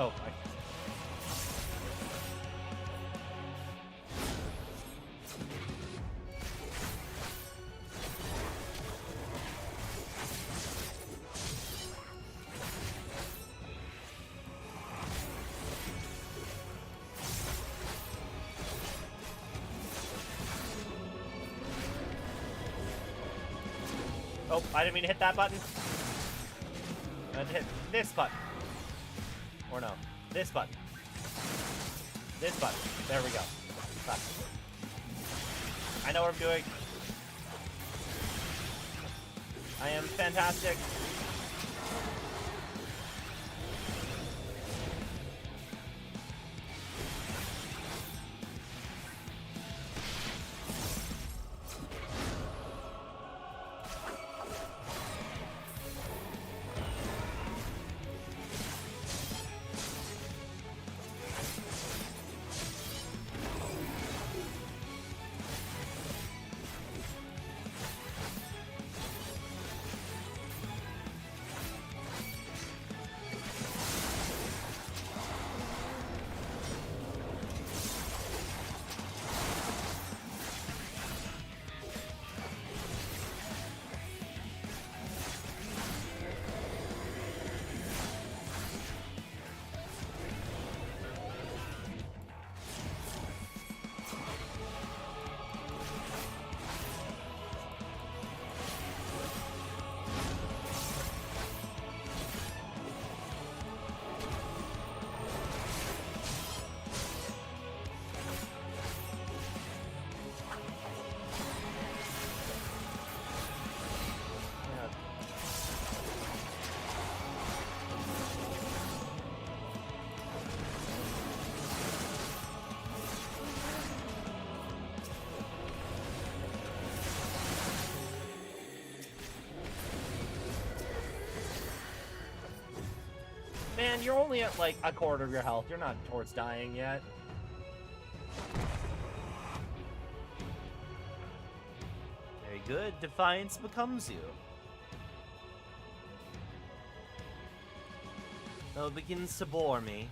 Oh, oh, I didn't mean to hit that button. I had to hit this button. Or no, this button. This button. There we go. Fuck. I know what I'm doing. I am fantastic. Man, you're only at like a quarter of your health. You're not towards dying yet. Very good. Defiance becomes you. Though it begins to bore me.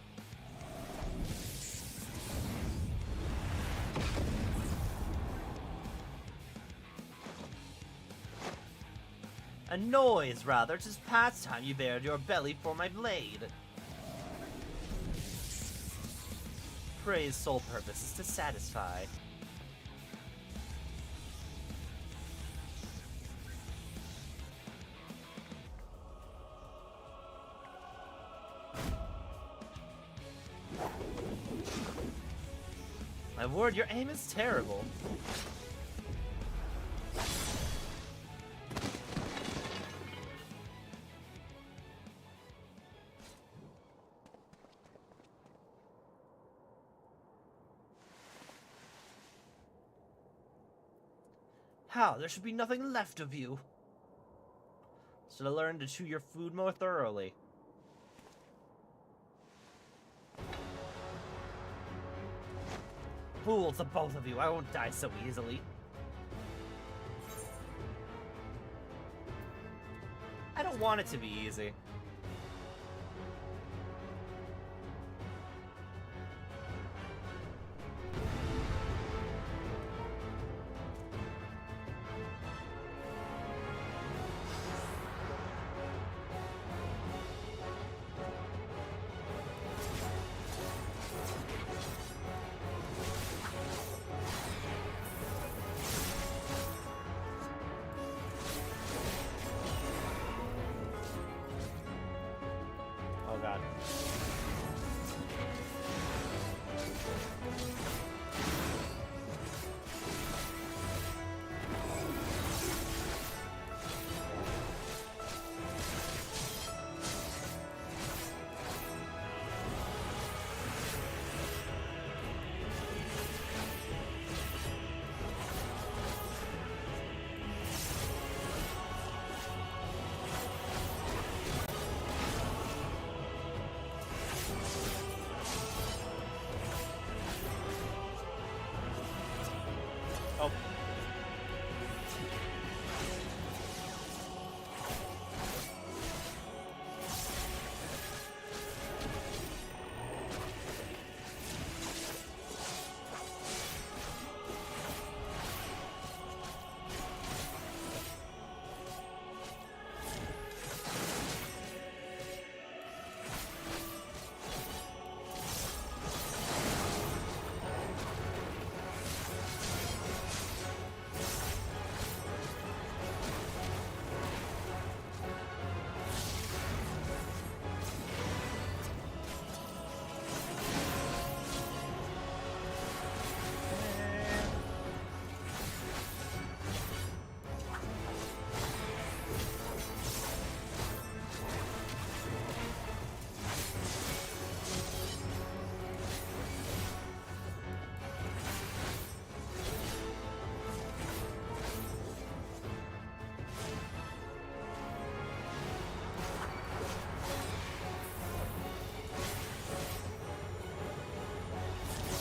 A noise, rather. 'Tis past time you bared your belly for my blade. Prey's sole purpose is to satisfy. My word, your aim is terrible. How? There should be nothing left of you. Should I learn to chew your food more thoroughly? Fools, the both of you. I won't die so easily. I don't want it to be easy. Oh god. Oh.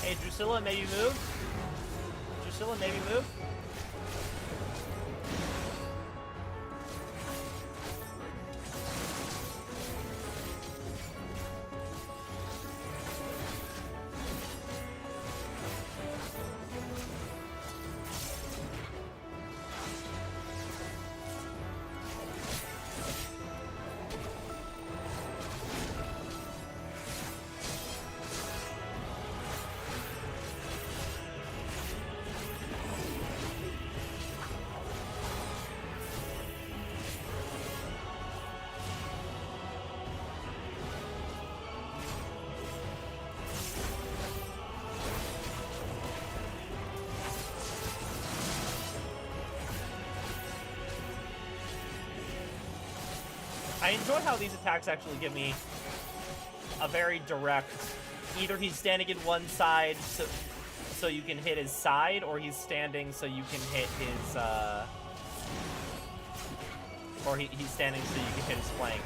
Hey, Drusilla, maybe move? Drusilla, maybe move? I enjoy how these attacks actually give me a very direct, either he's standing in one side so you can hit his side, or he's standing so you can hit his, or he's standing so you can hit his flank.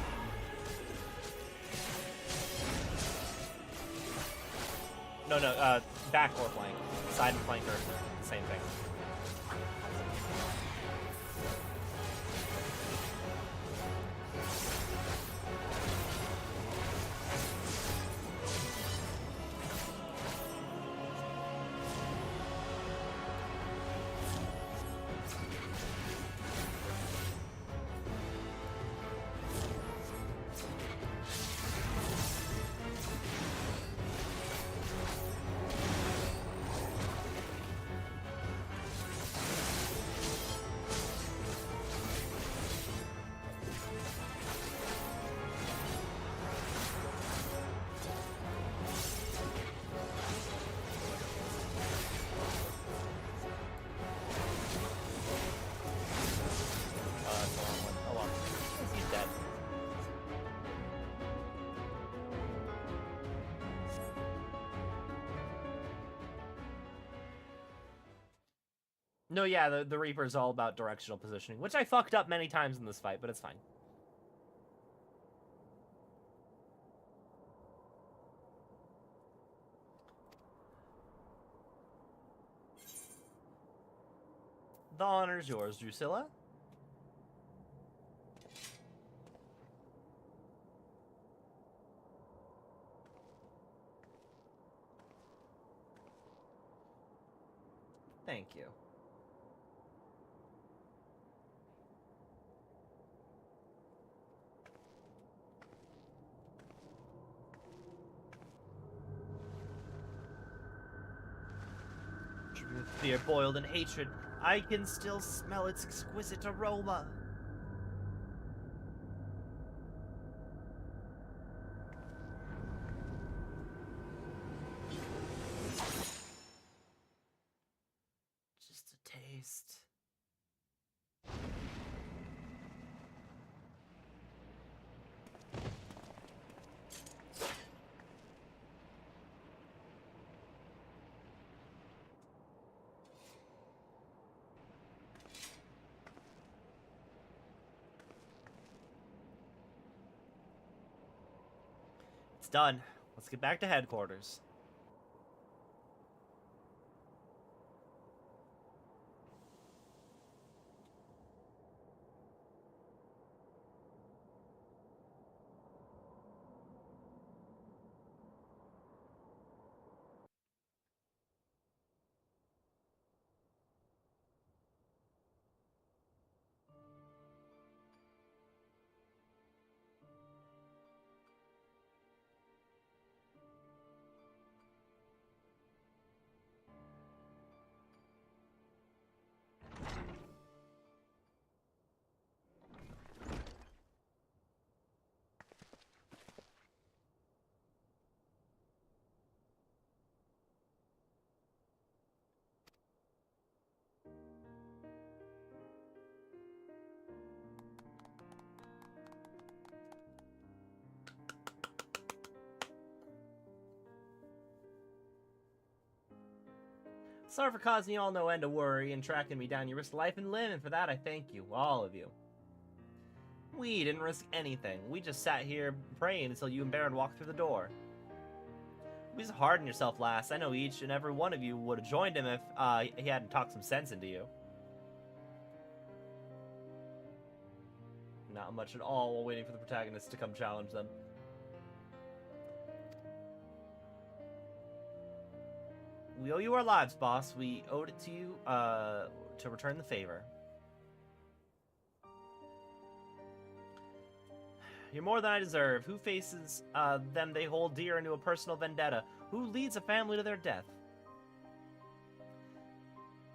back or flank. Side and flank are the same thing. That's a long one. Oh well. He's dead. No, yeah, the Reaper is all about directional positioning, which I fucked up many times in this fight, but it's fine. The honor's yours, Drusilla. Thank you. Dripping with fear, boiled in hatred, I can still smell its exquisite aroma. Just a taste. It's done. Let's get back to headquarters. Sorry for causing you all no end of worry and tracking me down. You risked life and limb, and for that I thank you, all of you. We didn't risk anything. We just sat here praying until you and Baron walked through the door. Please harden yourself, lass. I know each and every one of you would have joined him if he hadn't talked some sense into you. Not much at all while waiting for the protagonist to come challenge them. We owe you our lives, boss. We owed it to you to return the favor. You're more than I deserve. Who faces them they hold dear into a personal vendetta? Who leads a family to their death?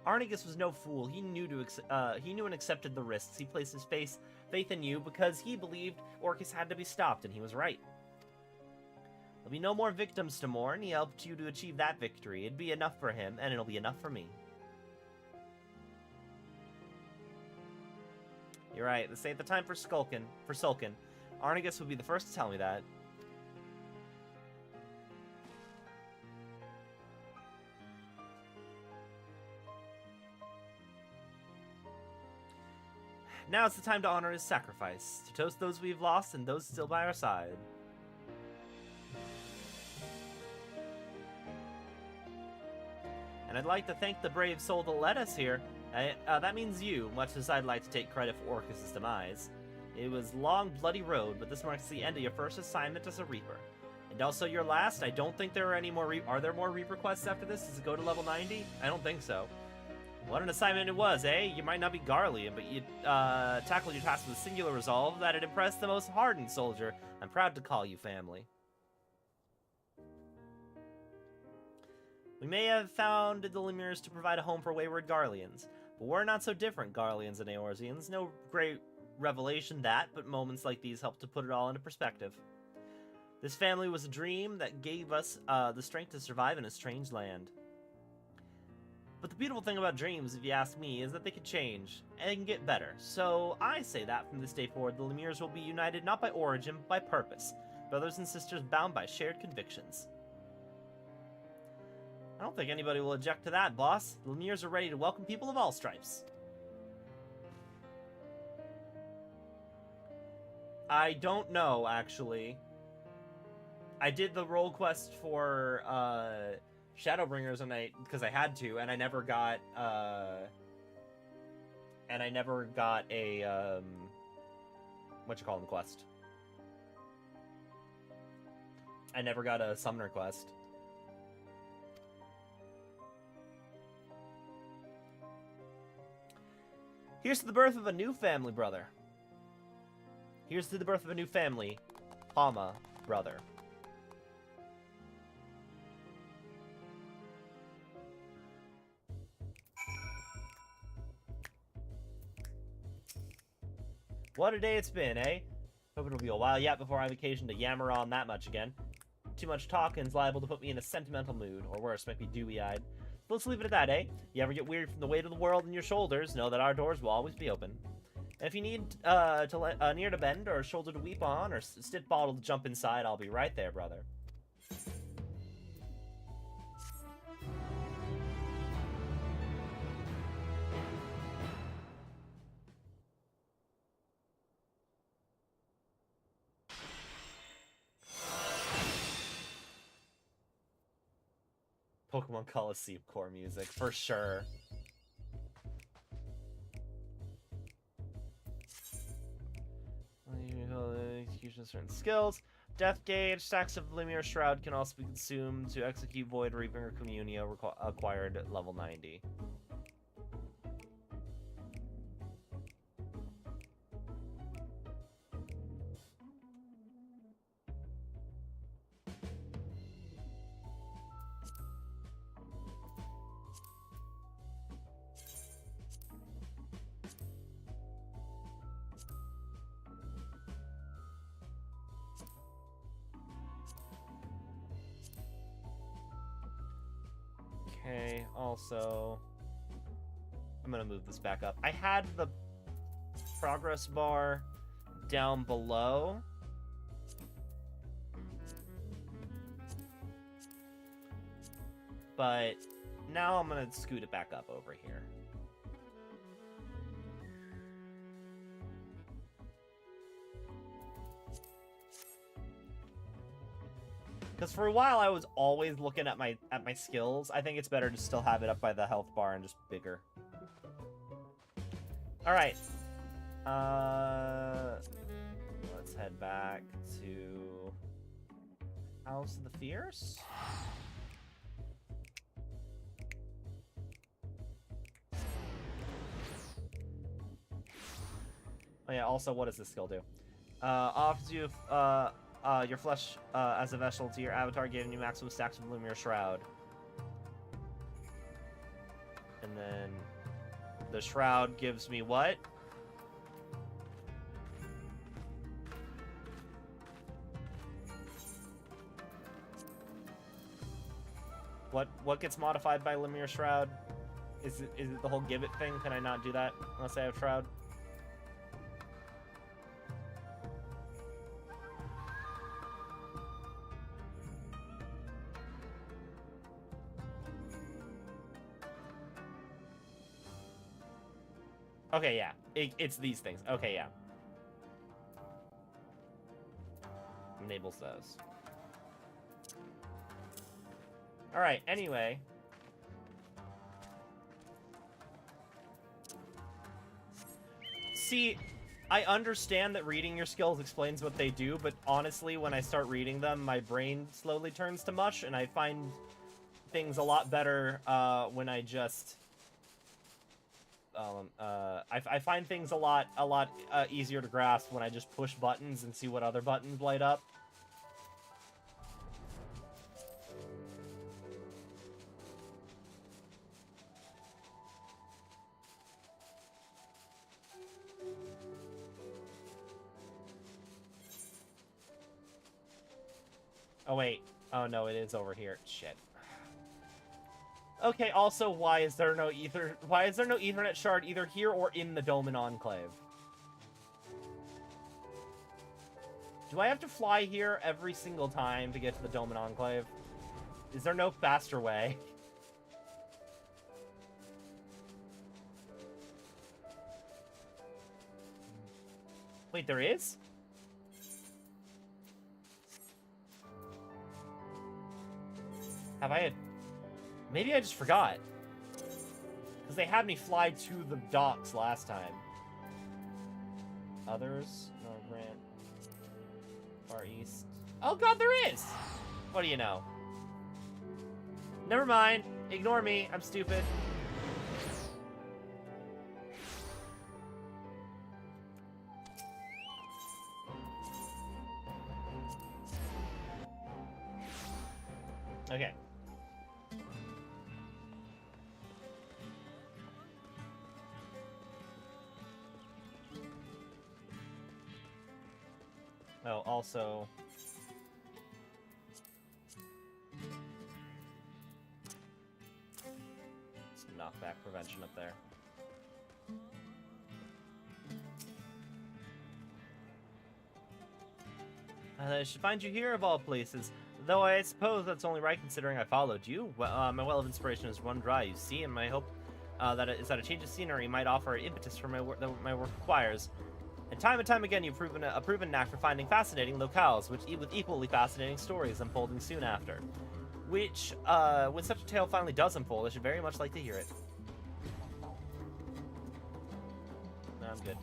Arnigus was no fool. He knew and accepted the risks. He placed his faith in you because he believed Orcus had to be stopped, and he was right. There'll be no more victims to mourn. He helped you to achieve that victory. It'd be enough for him, and it'll be enough for me. You're right. This ain't the time for sulking. Arnigus would be the first to tell me that. Now it's the time to honor his sacrifice, to toast those we've lost and those still by our side. And I'd like to thank the brave soul that led us here. That means you, much as I'd like to take credit for Orcus' demise. It was a long, bloody road, but this marks the end of your first assignment as a Reaper. And also your last. I don't think there are any more Are there more Reaper quests after this? Does it go to level 90? I don't think so. What an assignment it was, eh? You might not be Garlean, but you tackled your task with a singular resolve that it impressed the most hardened soldier. I'm proud to call you family. We may have founded the Lemures to provide a home for wayward Garleans, but we're not so different, Garleans and Eorzeans. No great revelation that, but moments like these help to put it all into perspective. This family was a dream that gave us the strength to survive in a strange land. But the beautiful thing about dreams, if you ask me, is that they can change, and they can get better. So I say that from this day forward, the Lemures will be united not by origin, but by purpose. Brothers and sisters bound by shared convictions. I don't think anybody will object to that, boss. The Lemures are ready to welcome people of all stripes. I don't know, actually. I did the role quest for Shadowbringers because I had to, and I never got a quest. I never got a summoner quest. Here's to the birth of a new family, brother. Here's to the birth of a new family, Palma, brother. What a day it's been, eh? Hope it'll be a while yet before I have occasion to yammer on that much again. Too much talking's liable to put me in a sentimental mood, or worse, make me dewy-eyed. Let's leave it at that, eh? You ever get weary from the weight of the world on your shoulders, know that our doors will always be open. And if you need an ear to bend, or a shoulder to weep on, or a stit bottle to jump inside, I'll be right there, brother. Pokemon Coliseum core music, for sure. Execution of certain skills. Death Gauge, stacks of Lemure Shroud can also be consumed to execute Void Reaping or Communio acquired at level 90. Okay, also, I'm gonna move this back up. I had the progress bar down below. But now I'm gonna scoot it back up over here. Because for a while I was always looking at my skills. I think it's better to still have it up by the health bar and just bigger. Alright. Let's head back to House of the Fierce. Oh yeah, also what does this skill do? Offers you your flesh as a vessel to your avatar, giving you maximum stacks of Lemure Shroud. And then the Shroud gives me what? What gets modified by Lemure Shroud? Is it the whole give it thing? Can I not do that unless I have Shroud? Okay, yeah. It's these things. Okay, yeah. Enables those. Alright, anyway. See, I understand that reading your skills explains what they do, but honestly, when I start reading them, my brain slowly turns to mush, and I find things a lot better when I just... I find things a lot easier to grasp when I just push buttons and see what other buttons light up. Oh, wait. Oh, no, it is over here. Shit. Okay, also, why is there no Ethernet shard either here or in the Doman Enclave? Do I have to fly here every single time to get to the Doman Enclave? Is there no faster way? Wait, there is? Have I had... Maybe I just forgot. Because they had me fly to the docks last time. Others? No, Grant. Far East. Oh god, there is! What do you know? Never mind. Ignore me. I'm stupid. Okay. Oh, also... some knockback prevention up there. I should find you here of all places. Though I suppose that's only right considering I followed you. Well, my well of inspiration is run dry, you see, and my hope that a change of scenery might offer impetus for my work that my work requires. And time again, you've proven a proven knack for finding fascinating locales, with equally fascinating stories unfolding soon after. Which, when such a tale finally does unfold, I should very much like to hear it. No, I'm good.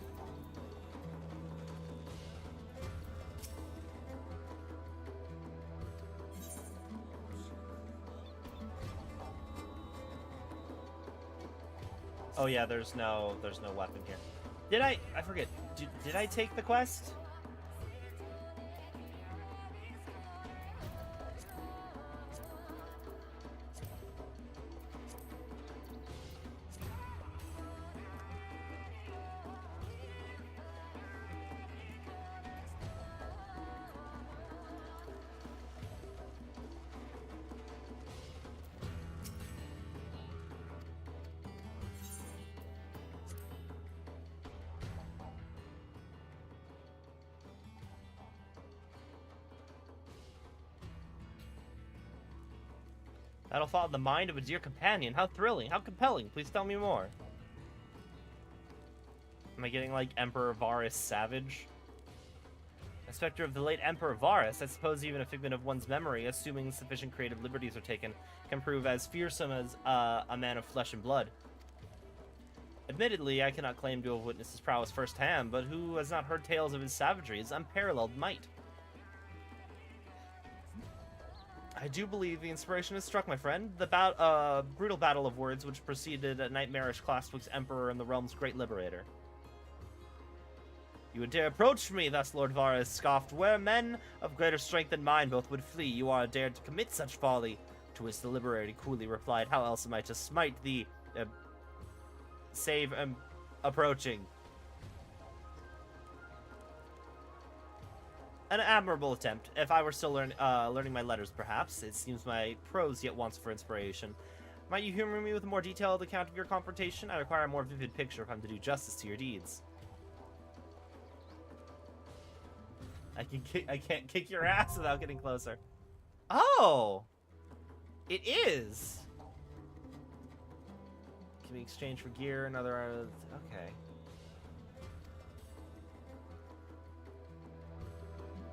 Oh yeah, there's no weapon here. Did I forget. Did I take the quest? That'll fall in the mind of a dear companion. How thrilling, how compelling. Please tell me more. Am I getting, like, Emperor Varus Savage? A specter of the late Emperor Varus, I suppose even a figment of one's memory, assuming sufficient creative liberties are taken, can prove as fearsome as a man of flesh and blood. Admittedly, I cannot claim to have witnessed his prowess firsthand, but who has not heard tales of his savagery, his unparalleled might? I do believe the inspiration has struck, my friend. The brutal battle of words which preceded a nightmarish clash twixt Emperor and the realm's great liberator. You would dare approach me, thus Lord Varus scoffed. Where men of greater strength than mine both would flee, you are dared to commit such folly. To which the liberator coolly replied, how else am I to smite thee? Save approaching. An admirable attempt. If I were still learning my letters, perhaps. It seems my prose yet wants for inspiration. Might you humor me with a more detailed account of your confrontation? I require a more vivid picture if I'm to do justice to your deeds. I can't kick your ass without getting closer. Oh! It is! Can we exchange for gear? Another... okay.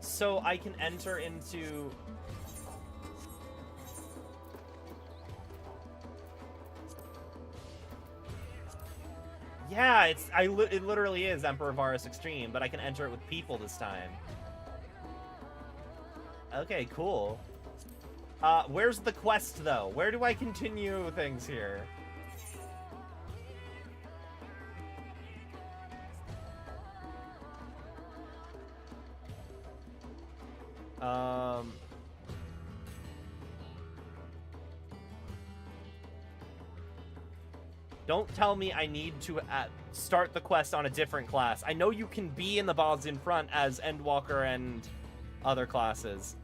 So I can enter into... Yeah, it literally is Emperor Varus Extreme, but I can enter it with people this time. Okay, cool. Where's the quest, though? Where do I continue things here? Don't tell me I need to start the quest on a different class. I know you can be in the Bozja front as Endwalker and other classes.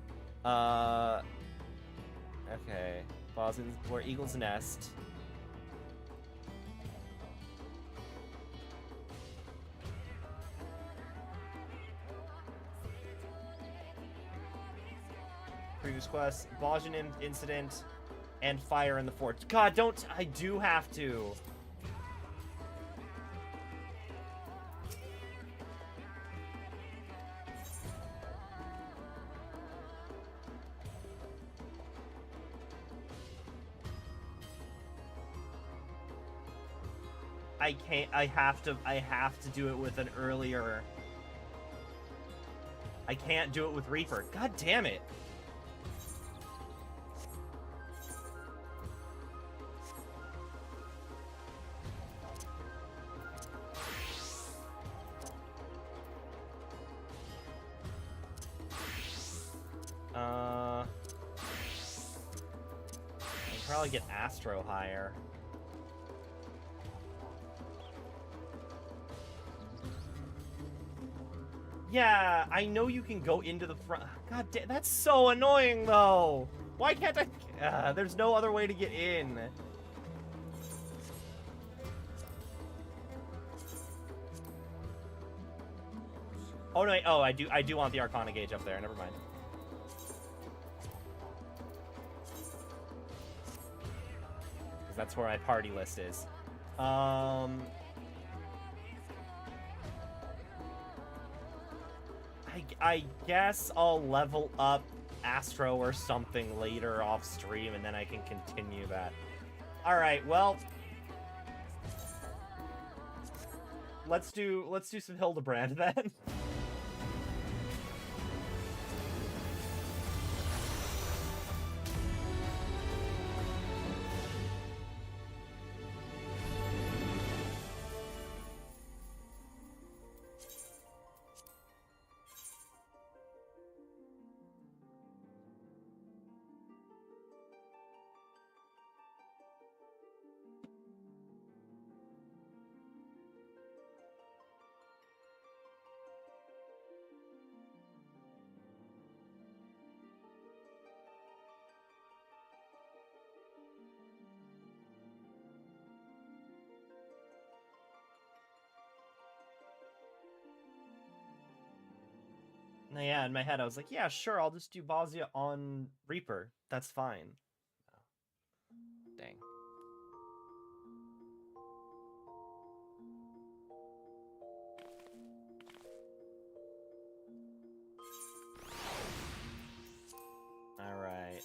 Okay. Bozjan's where Eagle's Nest. Previous quest, Bozjan incident, and fire in the fort. God, don't... I do have to. I can't... I have to do it with an earlier... I can't do it with Reaper. God damn it. I'll probably get Astro higher. Yeah, I know you can go into the front. God damn, that's so annoying, though. Why can't I? There's no other way to get in. Oh no! Wait, oh, I do want the Arcana gauge up there. Never mind. That's where my party list is. I guess I'll level up Astro or something later off stream, and then I can continue that. All right, well, let's do some Hildebrand then. Yeah, in my head I was like, yeah, sure, I'll just do Bozja on Reaper. That's fine. Dang. All right.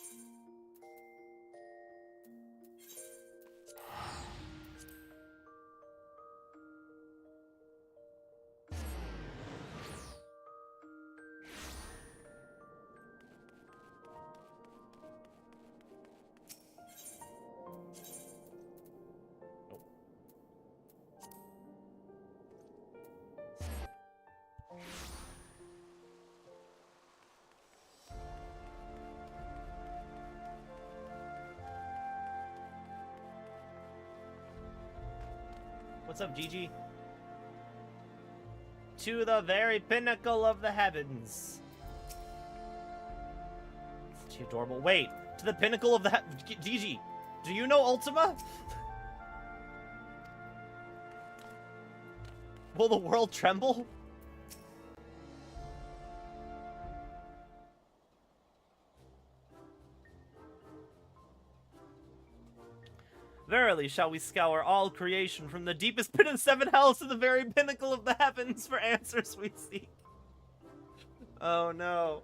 What's up, Gigi? To the very pinnacle of the heavens. Is she adorable? Wait, to the pinnacle of the Gigi, do you know Ultima? Will the world tremble? Verily shall we scour all creation from the deepest pit of seven hells to the very pinnacle of the heavens for answers we seek. Oh no.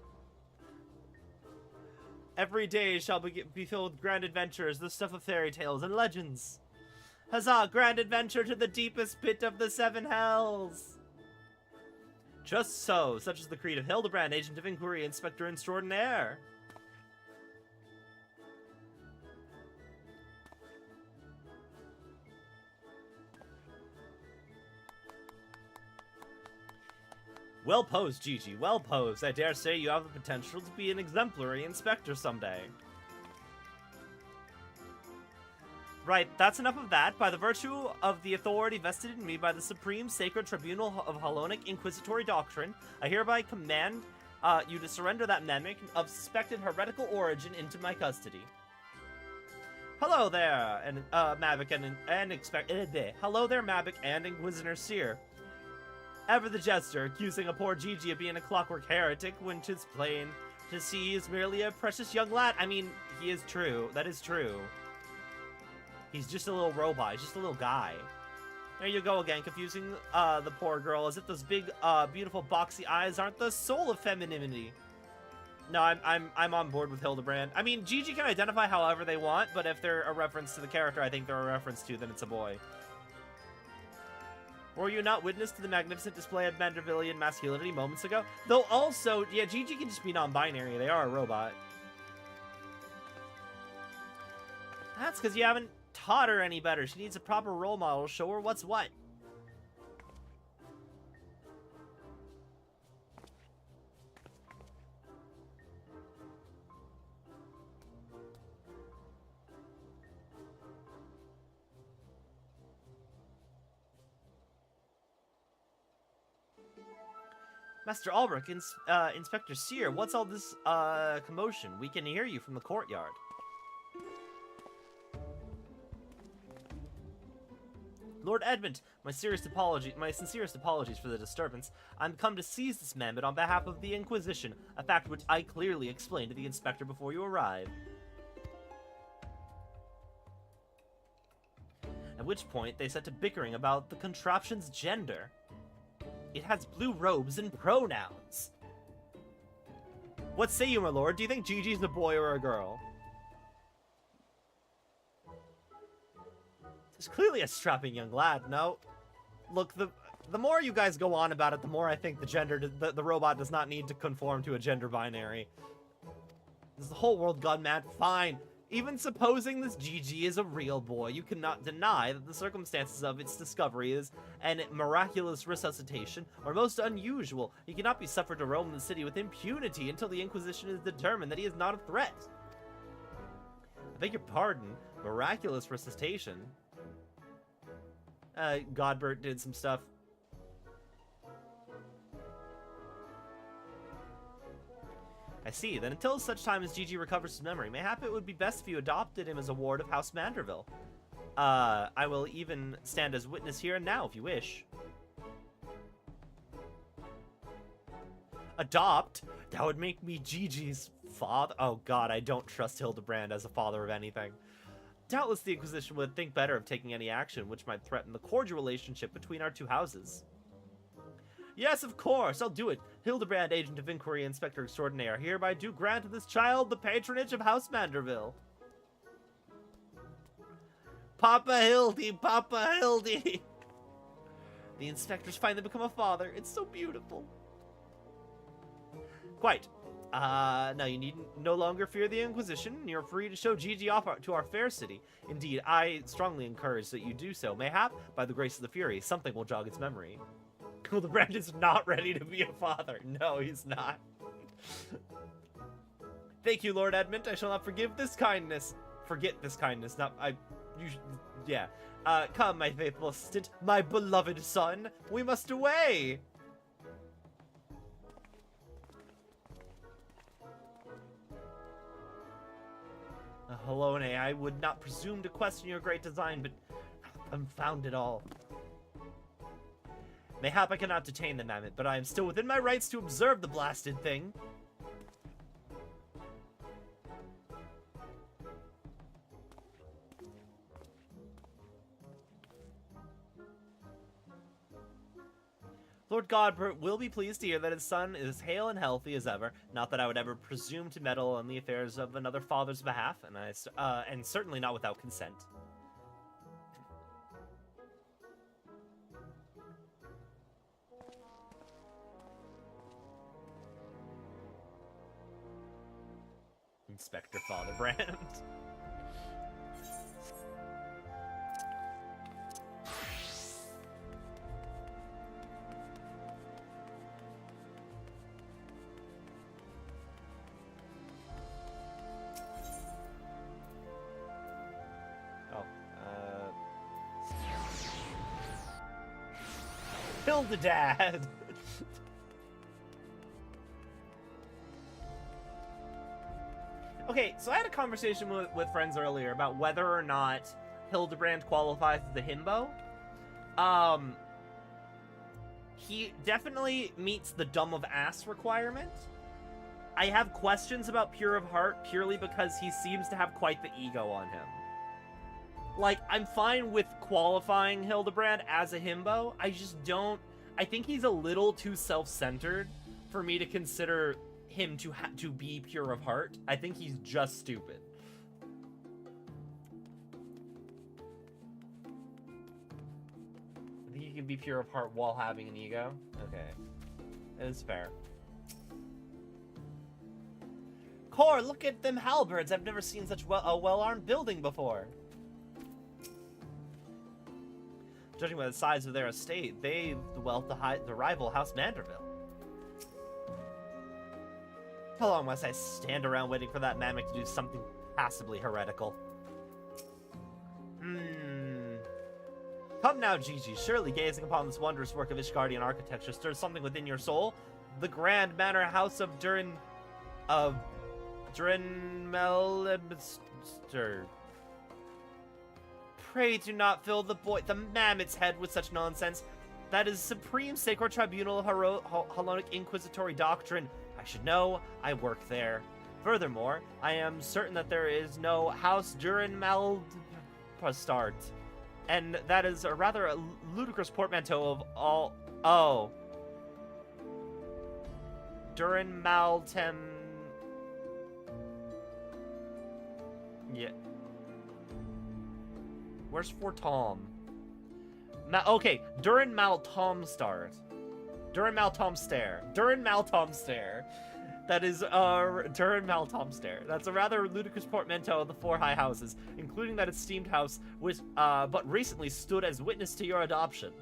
Every day shall be filled with grand adventures, the stuff of fairy tales and legends. Huzzah! Grand adventure to the deepest pit of the seven hells! Just so, such is the creed of Hildebrand, Agent of Inquiry, Inspector Extraordinaire. Well posed, Gigi, well posed. I dare say you have the potential to be an exemplary inspector someday. Right, that's enough of that. By the virtue of the authority vested in me by the Supreme Sacred Tribunal of Hellenic Inquisitory Doctrine, I hereby command you to surrender that mimic of suspected heretical origin into my custody. Hello there, and Mavic hello there, Mavic and Inquisitor Seer. Ever the jester, accusing a poor Gigi of being a clockwork heretic when 'tis plain to see he is merely a precious young lad. I mean, he is true. That is true. He's just a little robot. He's just a little guy. There you go again, confusing the poor girl as if those big, beautiful, boxy eyes aren't the soul of femininity. No, I'm on board with Hildebrand. I mean, Gigi can identify however they want, but if they're a reference to the character I think they're a reference to, then it's a boy. Were you not witness to the magnificent display of Mandervillian masculinity moments ago? Though also, yeah, Gigi can just be non-binary. They are a robot. That's because you haven't taught her any better. She needs a proper role model to show her what's what. Master Albrecht, Inspector Seer, what's all this commotion? We can hear you from the courtyard. Lord Edmund, my sincerest apologies for the disturbance. I'm come to seize this man, on behalf of the Inquisition, a fact which I clearly explained to the inspector before you arrived. At which point, they set to bickering about the contraption's gender. It has blue robes and pronouns. What say you, my lord? Do you think Gigi's a boy or a girl? He's clearly a strapping young lad, no? Look, the more you guys go on about it, the more I think the robot does not need to conform to a gender binary. Is the whole world gone mad? Fine. Even supposing this Gigi is a real boy, you cannot deny that the circumstances of its discovery is an miraculous resuscitation are most unusual. He cannot be suffered to roam the city with impunity until the Inquisition is determined that he is not a threat. I beg your pardon, miraculous resuscitation? Godbert did some stuff. I see. Then until such time as Gigi recovers his memory, mayhap it would be best if you adopted him as a ward of House Manderville. I will even stand as witness here and now, if you wish. Adopt? That would make me Gigi's father? Oh god, I don't trust Hildebrand as a father of anything. Doubtless the Inquisition would think better of taking any action which might threaten the cordial relationship between our two houses. Yes, of course, I'll do it. Hildebrand, Agent of Inquiry, Inspector Extraordinaire, hereby do grant to this child the patronage of House Manderville. Papa Hildy, Papa Hildy! The inspector's finally become a father. It's so beautiful. Quite. Now you need no longer fear the Inquisition. You're free to show Gigi off to our fair city. Indeed, I strongly encourage that you do so. Mayhap, by the grace of the Fury, something will jog its memory. Hildebrand is not ready to be a father. No, he's not. Thank you, Lord Edmund. I shall not forgive this kindness. Forget this kindness. Not, yeah. Come, my faithful assistant, my beloved son. We must away. Helone, I would not presume to question your great design, but confound it all. Mayhap I cannot detain the mammoth, but I am still within my rights to observe the blasted thing. Lord Godbert will be pleased to hear that his son is hale and healthy as ever. Not that I would ever presume to meddle in the affairs of another father's behalf, and certainly not without consent. Inspector Fatherbrand. Hildedad! Okay, so I had a conversation with friends earlier about whether or not Hildebrand qualifies as a himbo. He definitely meets the dumb of ass requirement. I have questions about pure of heart purely because he seems to have quite the ego on him. Like, I'm fine with qualifying Hildebrand as a himbo. I just don't... I think he's a little too self-centered for me to consider him to be pure of heart. I think he's just stupid. I think he can be pure of heart while having an ego. Okay. It's fair. Core, look at them halberds. I've never seen such a well-armed building before. Judging by the size of their estate, they dwelt the rival House Manderville. How long must I stand around waiting for that mammoth to do something passably heretical? Come now, Gigi. Surely gazing upon this wondrous work of Ishgardian architecture stirs something within your soul. The grand manor house of Drinmelibster. Pray do not fill the mammoth's head with such nonsense. That is supreme sacred tribunal Hellenic inquisitory doctrine. I should know. I work there. Furthermore, I am certain that there is no House Durinmaldstart, and that is a rather ludicrous portmanteau of all. Oh, Durinmaltem. Yeah. Where's for Tom? Okay, Durinmaltomstart. Durinmaltomstare. That is, Durinmaltomstare. That's a rather ludicrous portmanteau of the four high houses, including that esteemed house, which, but recently stood as witness to your adoption.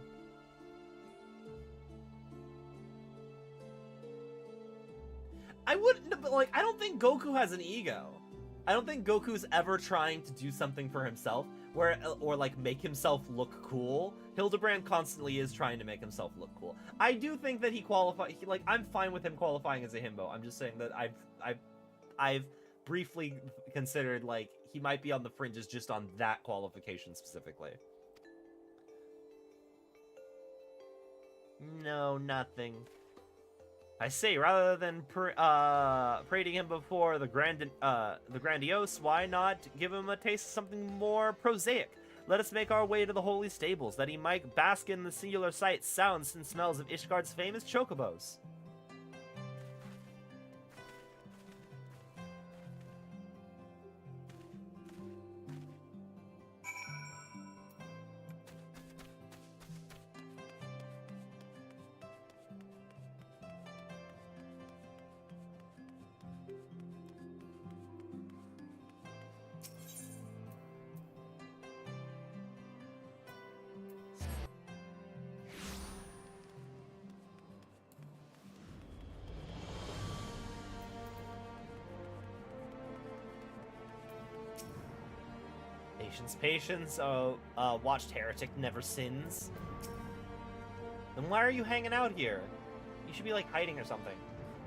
I wouldn't, but, like, I don't think Goku has an ego. I don't think Goku's ever trying to do something for himself, or like make himself look cool. Hildebrand constantly is trying to make himself look cool. I do think that he qualifies. Like, I'm fine with him qualifying as a himbo. I'm just saying that I've briefly considered, like, he might be on the fringes just on that qualification specifically. No, nothing. I say, rather than parading him before the grandiose, why not give him a taste of something more prosaic? Let us make our way to the holy stables, that he might bask in the singular sights, sounds, and smells of Ishgard's famous chocobos. Patience. Watched Heretic never sins. Then why are you hanging out here? You should be, like, hiding or something.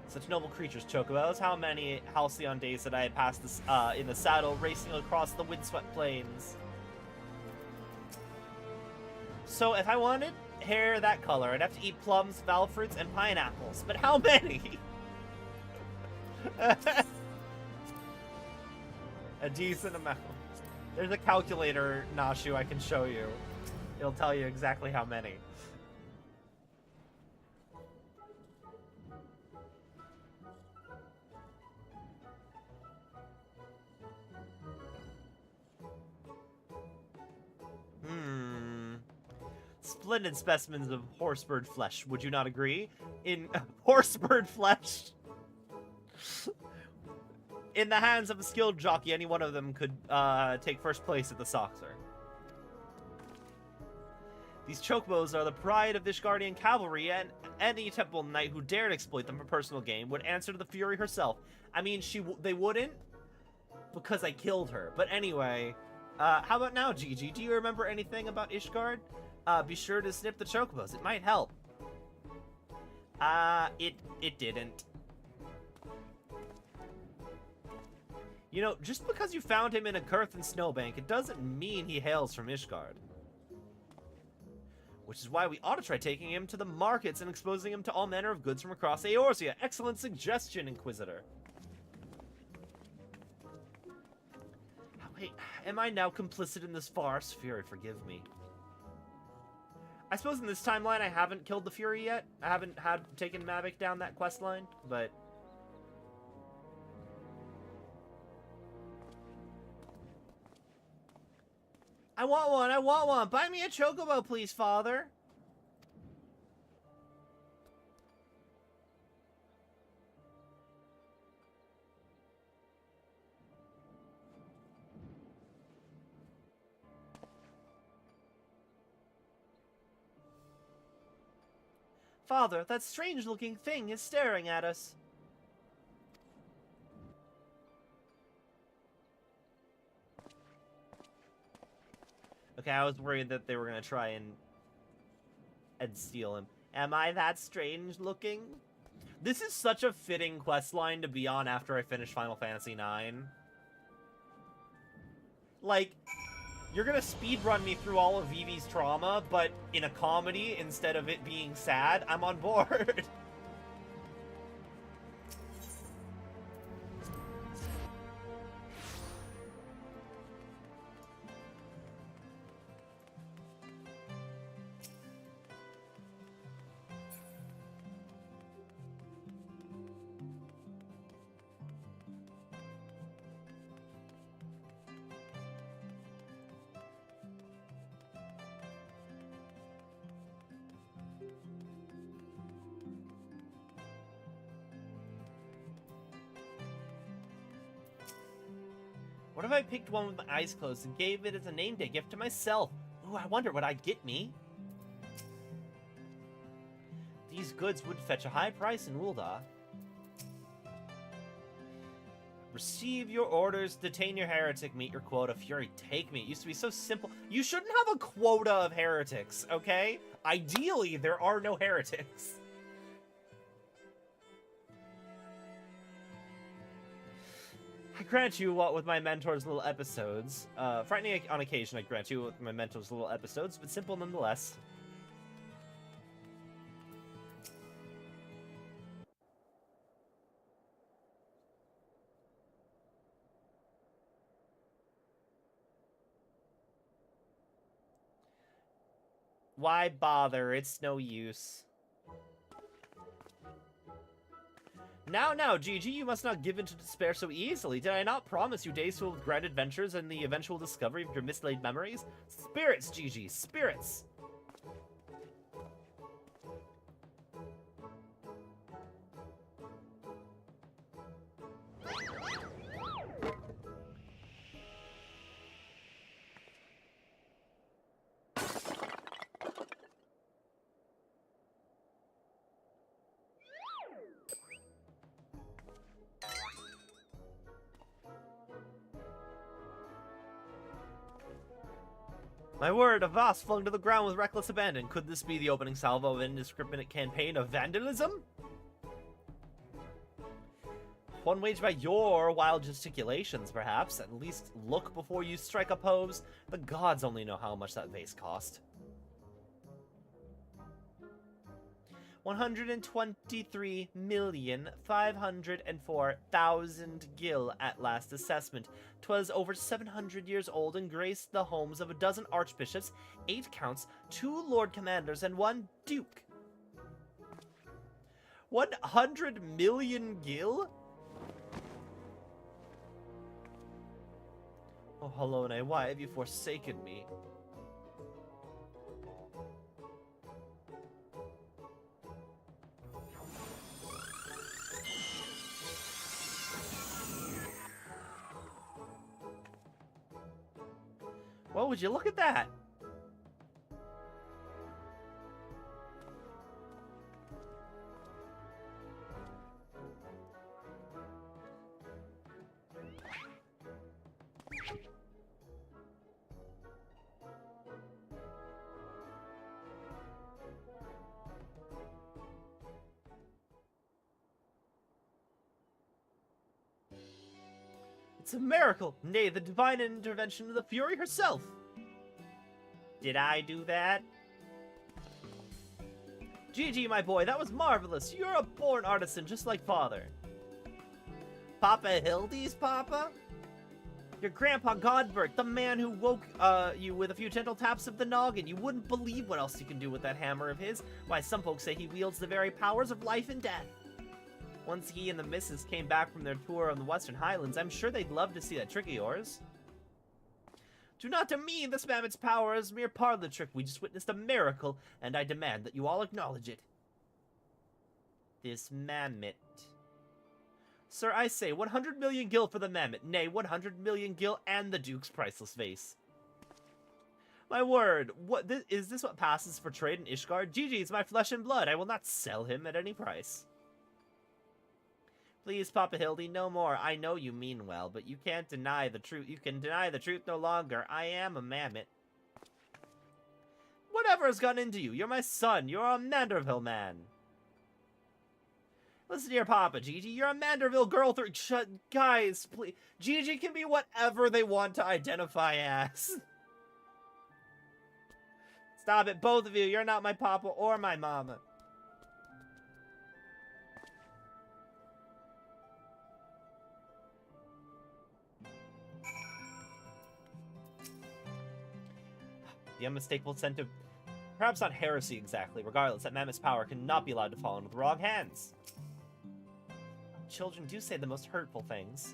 Such noble creatures, chocobos. How many halcyon days did I pass this, in the saddle, racing across the windswept plains? So, if I wanted hair that color, I'd have to eat plums, val fruits, and pineapples. But how many? A decent amount. There's a calculator, Nashu, I can show you. It'll tell you exactly how many. Splendid specimens of horsebird flesh, would you not agree? In horsebird flesh? In the hands of a skilled jockey, any one of them could take first place at the Soxer. These chocobos are the pride of Ishgardian cavalry, and any temple knight who dared exploit them for personal gain would answer to the Fury herself. I mean, they wouldn't, because I killed her. But anyway, how about now, Gigi? Do you remember anything about Ishgard? Be sure to snip the chocobos. It might help. It didn't. You know, just because you found him in a Kurthan snowbank, it doesn't mean he hails from Ishgard. Which is why we ought to try taking him to the markets and exposing him to all manner of goods from across Eorzea. Excellent suggestion, Inquisitor. Wait, am I now complicit in this farce? Fury, forgive me. I suppose in this timeline I haven't killed the Fury yet. I haven't taken Mavic down that quest line, but... I want one, I want one! Buy me a chocobo, please, Father! Father, that strange-looking thing is staring at us. Okay, I was worried that they were gonna try and steal him. Am I that strange-looking? This is such a fitting questline to be on after I finish Final Fantasy IX. Like, you're gonna speedrun me through all of Vivi's trauma, but in a comedy instead of it being sad. I'm on board. What if I picked one with my eyes closed and gave it as a name day gift to myself? Ooh, I wonder what I'd get me. These goods would fetch a high price in Ul'dah. Receive your orders, detain your heretic, meet your quota. Fury, take me. It used to be so simple. You shouldn't have a quota of heretics, okay? Ideally, there are no heretics. I grant you what with my mentor's little episodes. Frightening on occasion, I grant you with my mentor's little episodes, but simple nonetheless. Why bother? It's no use. Now, Gigi, you must not give in to despair so easily. Did I not promise you days filled with grand adventures and the eventual discovery of your mislaid memories? Spirits, Gigi, spirits! My word, a vase flung to the ground with reckless abandon. Could this be the opening salvo of an indiscriminate campaign of vandalism? One waged by your wild gesticulations, perhaps. At least look before you strike a pose. The gods only know how much that vase cost. 123,504,000 gil at last assessment. 'Twas over 700 years old and graced the homes of a dozen archbishops, 8 counts, 2 lord commanders, and 1 duke. 100 million gil? Oh, Halone, why have you forsaken me? would you look at that? It's a miracle, nay, the divine intervention of the Fury herself. Did I do that? Gigi, my boy, that was marvelous. You're a born artisan, just like father. Papa Hildy's papa? Your grandpa Godbert, the man who woke you with a few gentle taps of the noggin. You wouldn't believe what else he can do with that hammer of his. Why, some folks say he wields the very powers of life and death. Once he and the missus came back from their tour on the Western Highlands, I'm sure they'd love to see that trick of yours. Do not demean this mammoth's power as mere part of the trick. We just witnessed a miracle, and I demand that you all acknowledge it. This mammoth. Sir, I say 100 million gil for the mammoth. Nay, 100 million gil and the Duke's priceless vase. My word, is this what passes for trade in Ishgard? Gigi is my flesh and blood. I will not sell him at any price. Please, Papa Hildy, no more. I know you mean well, but you can't deny the truth. You can deny the truth no longer. I am a mammoth. Whatever has gone into you? You're my son. You're a Manderville man. Listen to your papa, Gigi. You're a Manderville girl through... Guys, please. Gigi can be whatever they want to identify as. Stop it, both of you. You're not my papa or my mama. The unmistakable scent of... Perhaps not heresy exactly. Regardless, that mammoth's power cannot be allowed to fall into the wrong hands. Children do say the most hurtful things.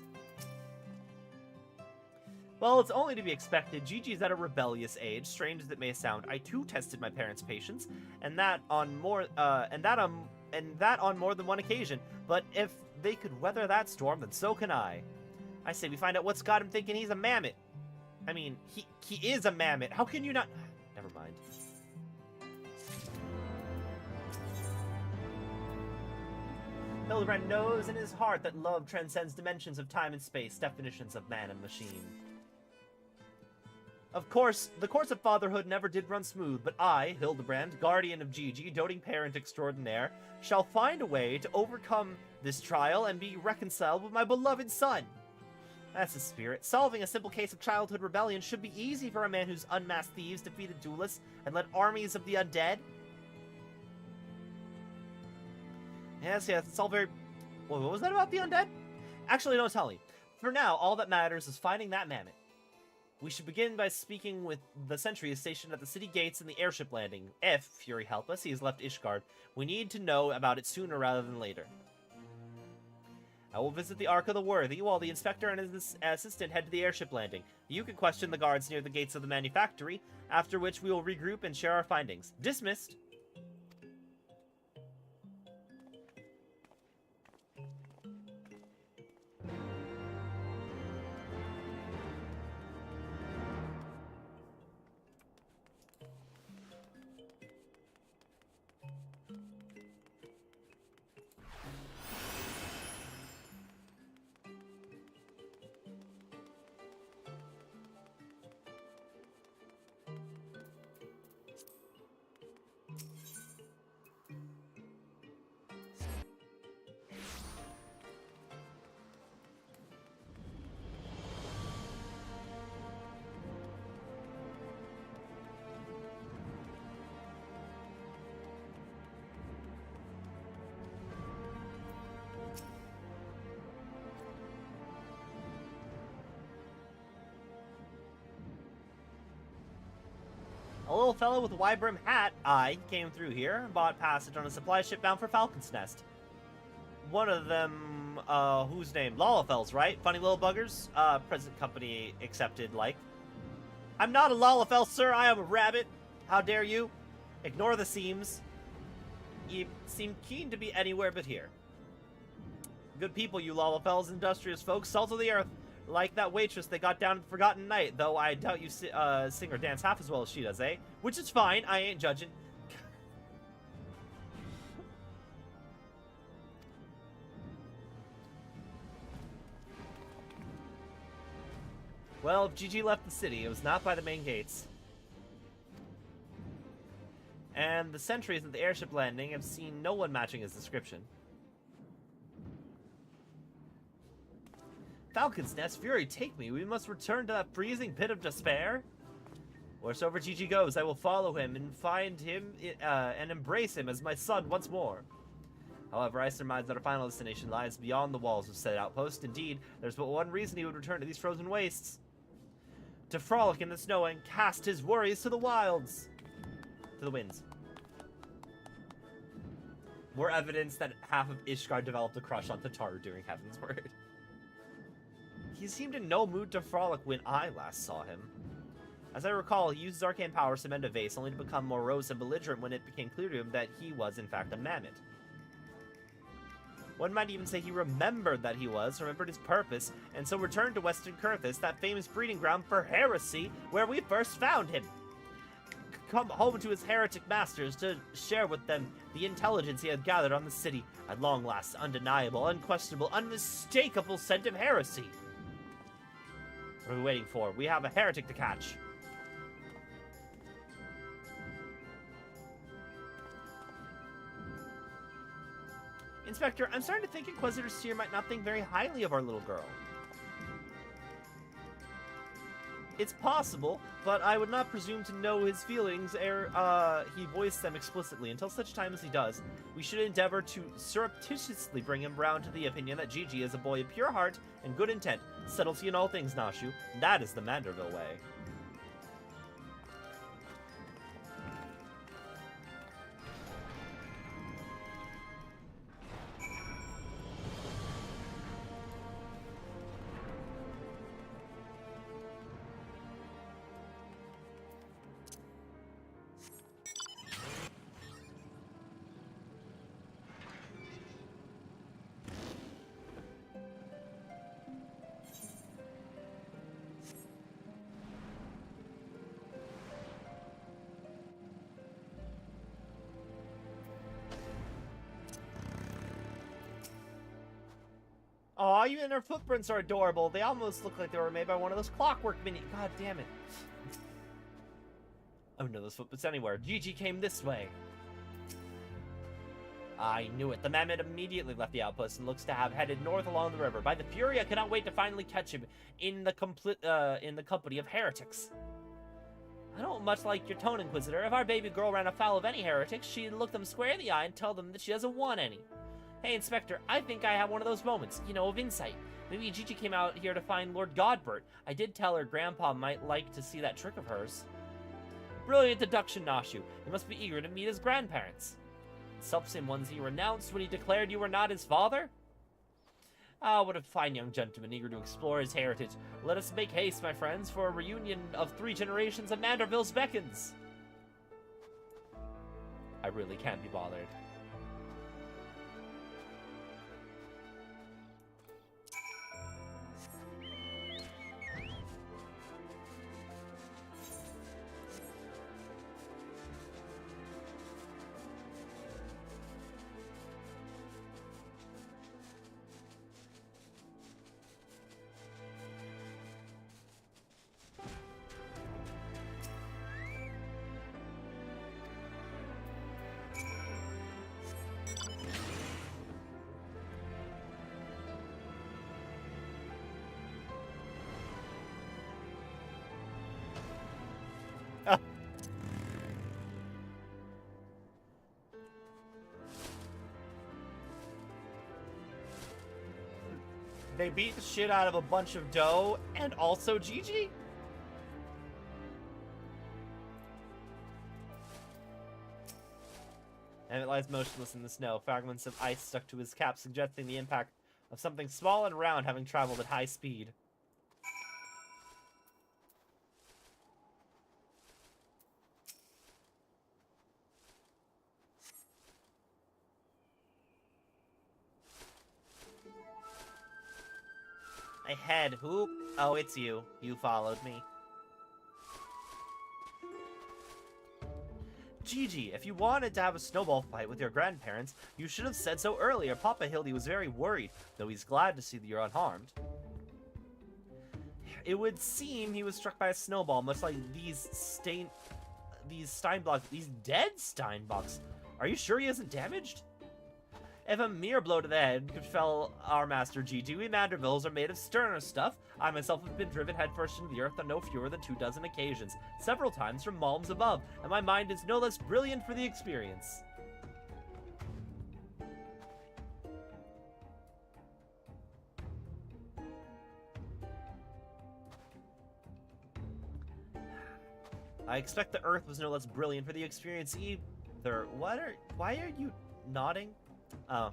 Well, it's only to be expected. Gigi's at a rebellious age. Strange as it may sound, I too tested my parents' patience, and that on more than one occasion. But if they could weather that storm, then so can I. I say we find out what's got him thinking he's a mammoth. I mean, he is a mammoth. How can you not... Never mind. Hildebrand knows in his heart that love transcends dimensions of time and space, definitions of man and machine. Of course, the course of fatherhood never did run smooth, but I, Hildebrand, guardian of Gigi, doting parent extraordinaire, shall find a way to overcome this trial and be reconciled with my beloved son. That's the spirit. Solving a simple case of childhood rebellion should be easy for a man who's unmasked thieves, defeated duelists, and led armies of the undead. Yes, it's all very... What was that about the undead? Actually, don't tell me. For now, all that matters is finding that mammoth. We should begin by speaking with the sentry stationed at the city gates and the airship landing. If, Fury help us, he has left Ishgard, we need to know about it sooner rather than later. I will visit the Ark of the Worthy while the inspector and his assistant head to the airship landing. You can question the guards near the gates of the manufactory, after which we will regroup and share our findings. Dismissed. A little fellow with a wide-brimmed hat, he came through here and bought passage on a supply ship bound for Falcon's Nest. One of them, whose name? Lalafels, right? Funny little buggers? Present company accepted, like. I'm not a Lalafel, sir, I am a rabbit. How dare you? Ignore the seams. You seem keen to be anywhere but here. Good people, you Lalafels, industrious folks, salt of the earth. Like that waitress they got down at the Forgotten Night, though I doubt you sing or dance half as well as she does, eh? Which is fine, I ain't judging. Well, if Gigi left the city, it was not by the main gates. And the sentries at the airship landing have seen no one matching his description. Falcon's Nest, Fury, take me. We must return to that freezing pit of despair. Wheresoever Gigi goes, I will follow him and find him and embrace him as my son once more. However, I surmise that our final destination lies beyond the walls of said outpost. Indeed, there's but one reason he would return to these frozen wastes. To frolic in the snow and cast his worries to the wilds. To the winds. More evidence that half of Ishgard developed a crush on Tataru during Heaven's Word. He seemed in no mood to frolic when I last saw him. As I recall, he used his arcane powers to mend a vase, only to become morose and belligerent when it became clear to him that he was in fact a mammoth. One might even say he remembered that he remembered his purpose, and so returned to Western Kurthis, that famous breeding ground for heresy, where we first found him. Come home to his heretic masters to share with them the intelligence he had gathered on the city. At long last, undeniable, unquestionable, unmistakable scent of heresy. What are we waiting for? We have a heretic to catch. Inspector, I'm starting to think Inquisitor Seer might not think very highly of our little girl. It's possible, but I would not presume to know his feelings ere he voiced them explicitly. Until such time as he does, we should endeavor to surreptitiously bring him round to the opinion that Gigi is a boy of pure heart and good intent, subtlety in all things, Nashu. That is the Manderville way. Aw, even her footprints are adorable. They almost look like they were made by one of those clockwork mini. God damn it. Oh no, those footprints anywhere. Gigi came this way. I knew it. The mammoth immediately left the outpost and looks to have headed north along the river. By the Fury, I cannot wait to finally catch him in the company of heretics. I don't much like your tone, Inquisitor. If our baby girl ran afoul of any heretics, she'd look them square in the eye and tell them that she doesn't want any. Hey, Inspector, I think I have one of those moments, of insight. Maybe Gigi came out here to find Lord Godbert. I did tell her Grandpa might like to see that trick of hers. Brilliant deduction, Nashu. You must be eager to meet his grandparents. The selfsame ones he renounced when he declared you were not his father? Ah, what a fine young gentleman eager to explore his heritage. Let us make haste, my friends, for a reunion of 3 generations of Manderville's beckons. I really can't be bothered. They beat the shit out of a bunch of dough and also Gigi? And it lies motionless in the snow, fragments of ice stuck to his cap, suggesting the impact of something small and round having traveled at high speed. My head, whoop. Oh, it's you. You followed me. Gigi, if you wanted to have a snowball fight with your grandparents, you should have said so earlier. Papa Hildy was very worried, though he's glad to see that you're unharmed. It would seem he was struck by a snowball, much like these Steinblocks, these dead Steinblocks. Are you sure he isn't damaged? If a mere blow to the head could fell our master Gigi, we Mandervilles are made of sterner stuff. I myself have been driven headfirst into the earth on no fewer than 24 occasions, several times from malms above, and my mind is no less brilliant for the experience. I expect the earth was no less brilliant for the experience either. Why are you nodding? Oh.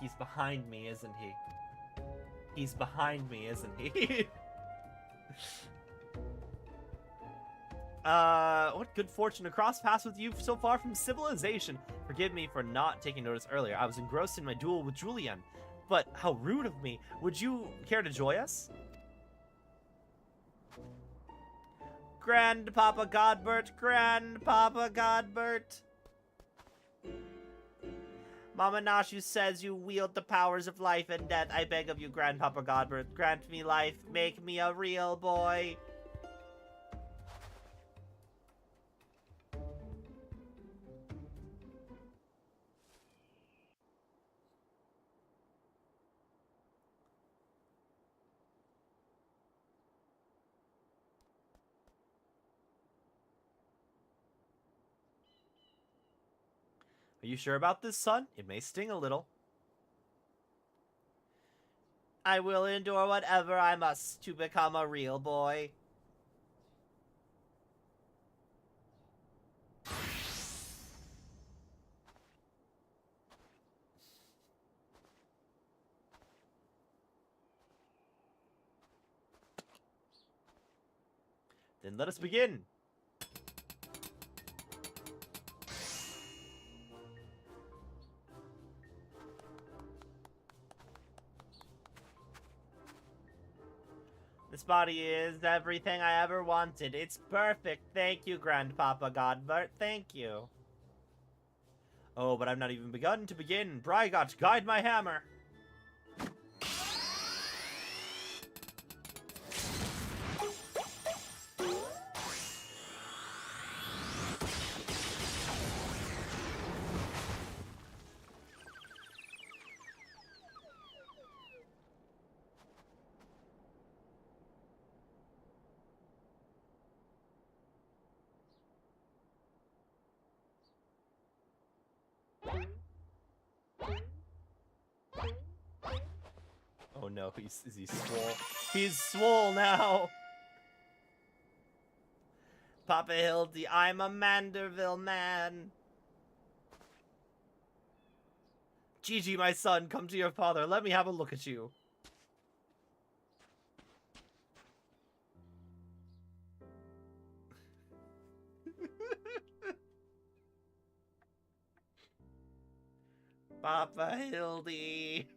He's behind me, isn't he? He's behind me, isn't he? What good fortune to cross paths with you so far from civilization. Forgive me for not taking notice earlier. I was engrossed in my duel with Julian. But how rude of me. Would you care to join us? Grandpapa Godbert, Grandpapa Godbert. Mama Nashu says you wield the powers of life and death. I beg of you, Grandpapa Godbert, grant me life, make me a real boy. Are you sure about this, son? It may sting a little. I will endure whatever I must to become a real boy. Then let us begin. This body is everything I ever wanted. It's perfect. Thank you, Grandpapa Godbert. Thank you. Oh, but I've not even begun to begin. Brygot, guide my hammer. Oh no, is he swole? He's swole now! Papa Hildy, I'm a Manderville man. Gigi, my son, come to your father. Let me have a look at you. Papa Hildy.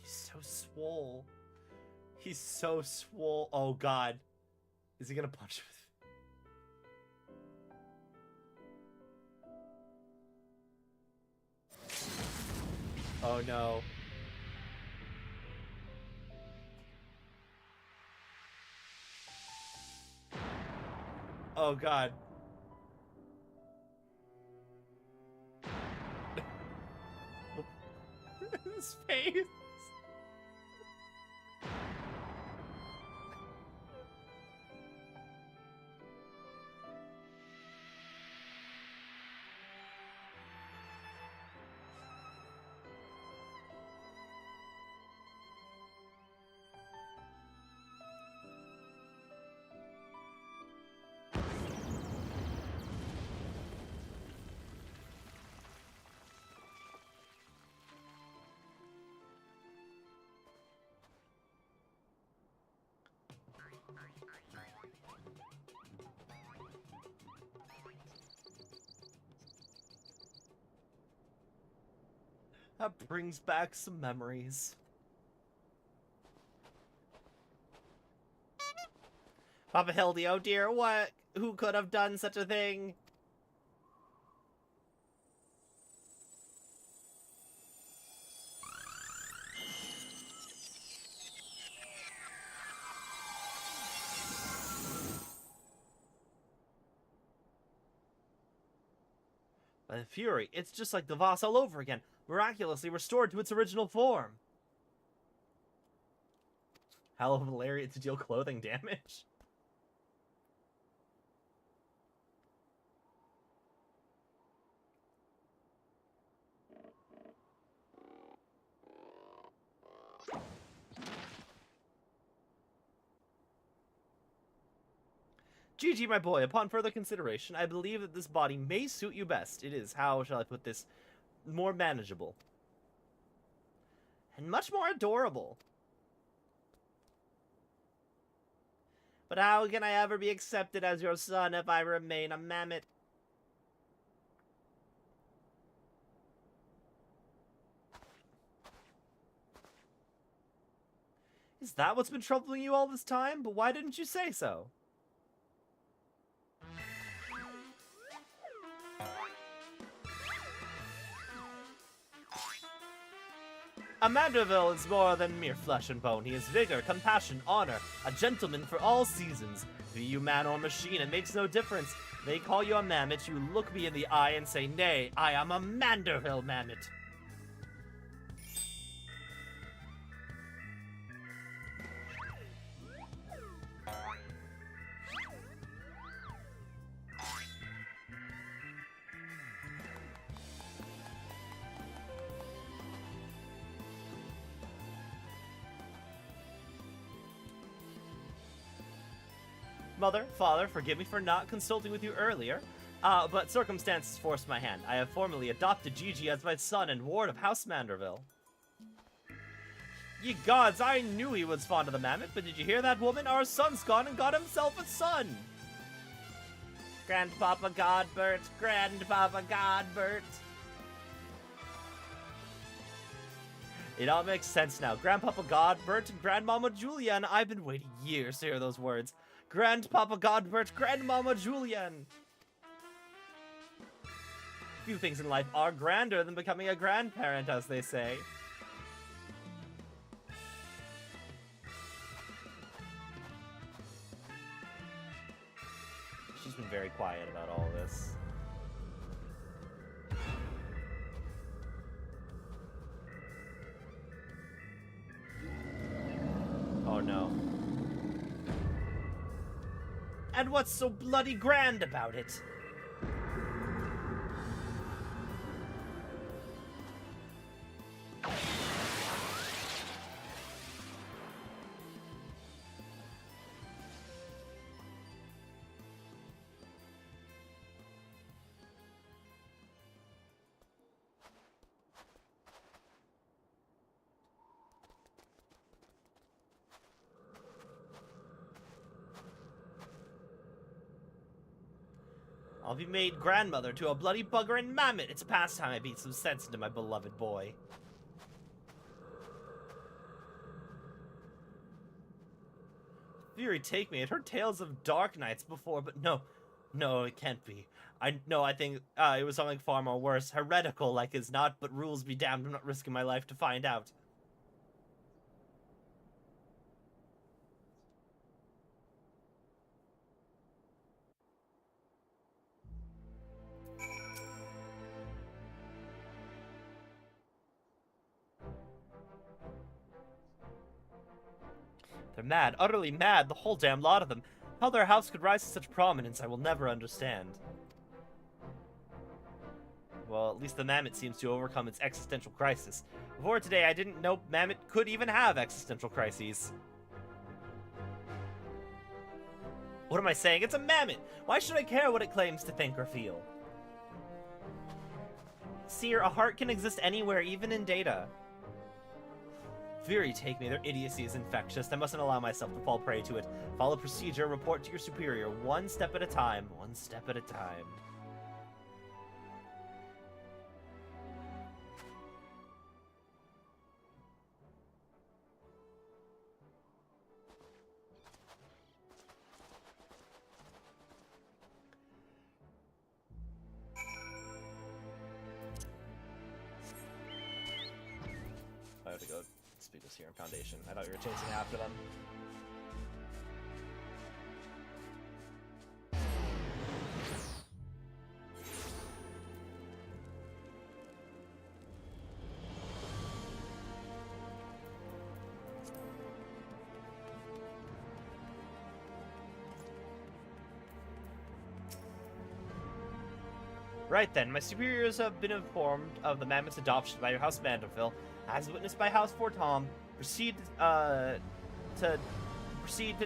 He's so swole. He's so swole. Oh god. Is he gonna punch him? Oh no. Oh god. His face. That brings back some memories. Papa Hildy, oh dear, what? Who could have done such a thing? By the Fury, it's just like the Voss all over again, miraculously restored to its original form. Hell of a lariat to deal clothing damage. GG, my boy, upon further consideration, I believe that this body may suit you best. It is, how shall I put this, more manageable. And much more adorable. But how can I ever be accepted as your son if I remain a mammoth? Is that what's been troubling you all this time? But why didn't you say so? A Manderville is more than mere flesh and bone. He is vigor, compassion, honor, a gentleman for all seasons. Be you man or machine, it makes no difference. They call you a mammoth, you look me in the eye and say, nay, I am a Manderville mammoth. Mother, father, forgive me for not consulting with you earlier, but circumstances forced my hand. I have formally adopted Gigi as my son and ward of House Manderville. Ye gods, I knew he was fond of the mammoth, but did you hear that, woman? Our son's gone and got himself a son! Grandpapa Godbert, Grandpapa Godbert. It all makes sense now. Grandpapa Godbert and Grandmama Julian. I've been waiting years to hear those words. Grandpapa Godbert, Grandmama Julian. Few things in life are grander than becoming a grandparent, as they say. She's been very quiet about all this. Oh no. And what's so bloody grand about it? I'll be made grandmother to a bloody bugger and mammoth. It's a pastime I beat some sense into my beloved boy. Fury take me. I'd heard tales of dark nights before, but no, it can't be. I think it was something far more worse. Heretical, like as not, but rules be damned. I'm not risking my life to find out. They're mad, utterly mad, the whole damn lot of them. How their house could rise to such prominence, I will never understand. Well, at least the mammoth seems to overcome its existential crisis. Before today, I didn't know mammoth could even have existential crises. What am I saying? It's a mammoth! Why should I care what it claims to think or feel? Seer, a heart can exist anywhere, even in data. Fury take me, their idiocy is infectious. I mustn't allow myself to fall prey to it. Follow procedure, report to your superior, one step at a time, one step at a time. just here in Foundation. I thought you were chasing after them. Right then, my superiors have been informed of the mammoth's adoption by your House Manderville, as witnessed by House Fortom. Proceed to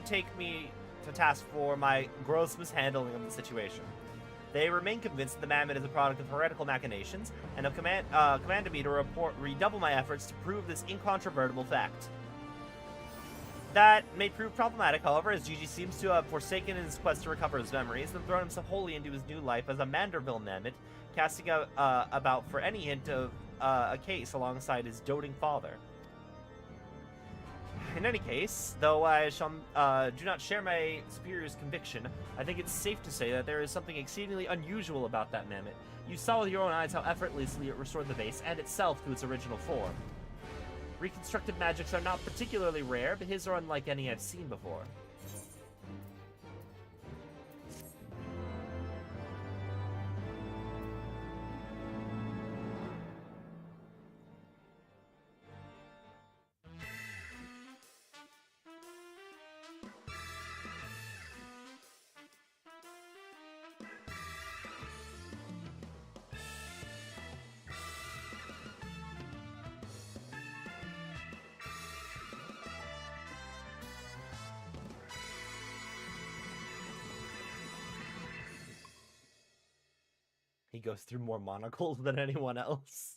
take me to task for my gross mishandling of the situation. They remain convinced that the mammoth is a product of heretical machinations, and have commanded me to redouble my efforts to prove this incontrovertible fact. That may prove problematic, however, as Gigi seems to have forsaken his quest to recover his memories and thrown himself wholly into his new life as a Manderville mammoth, casting about for any hint of a case alongside his doting father. In any case, though I do not share my superior's conviction, I think it's safe to say that there is something exceedingly unusual about that mammoth. You saw with your own eyes how effortlessly it restored the base and itself to its original form. Reconstructive magics are not particularly rare, but his are unlike any I've seen before. He goes through more monocles than anyone else.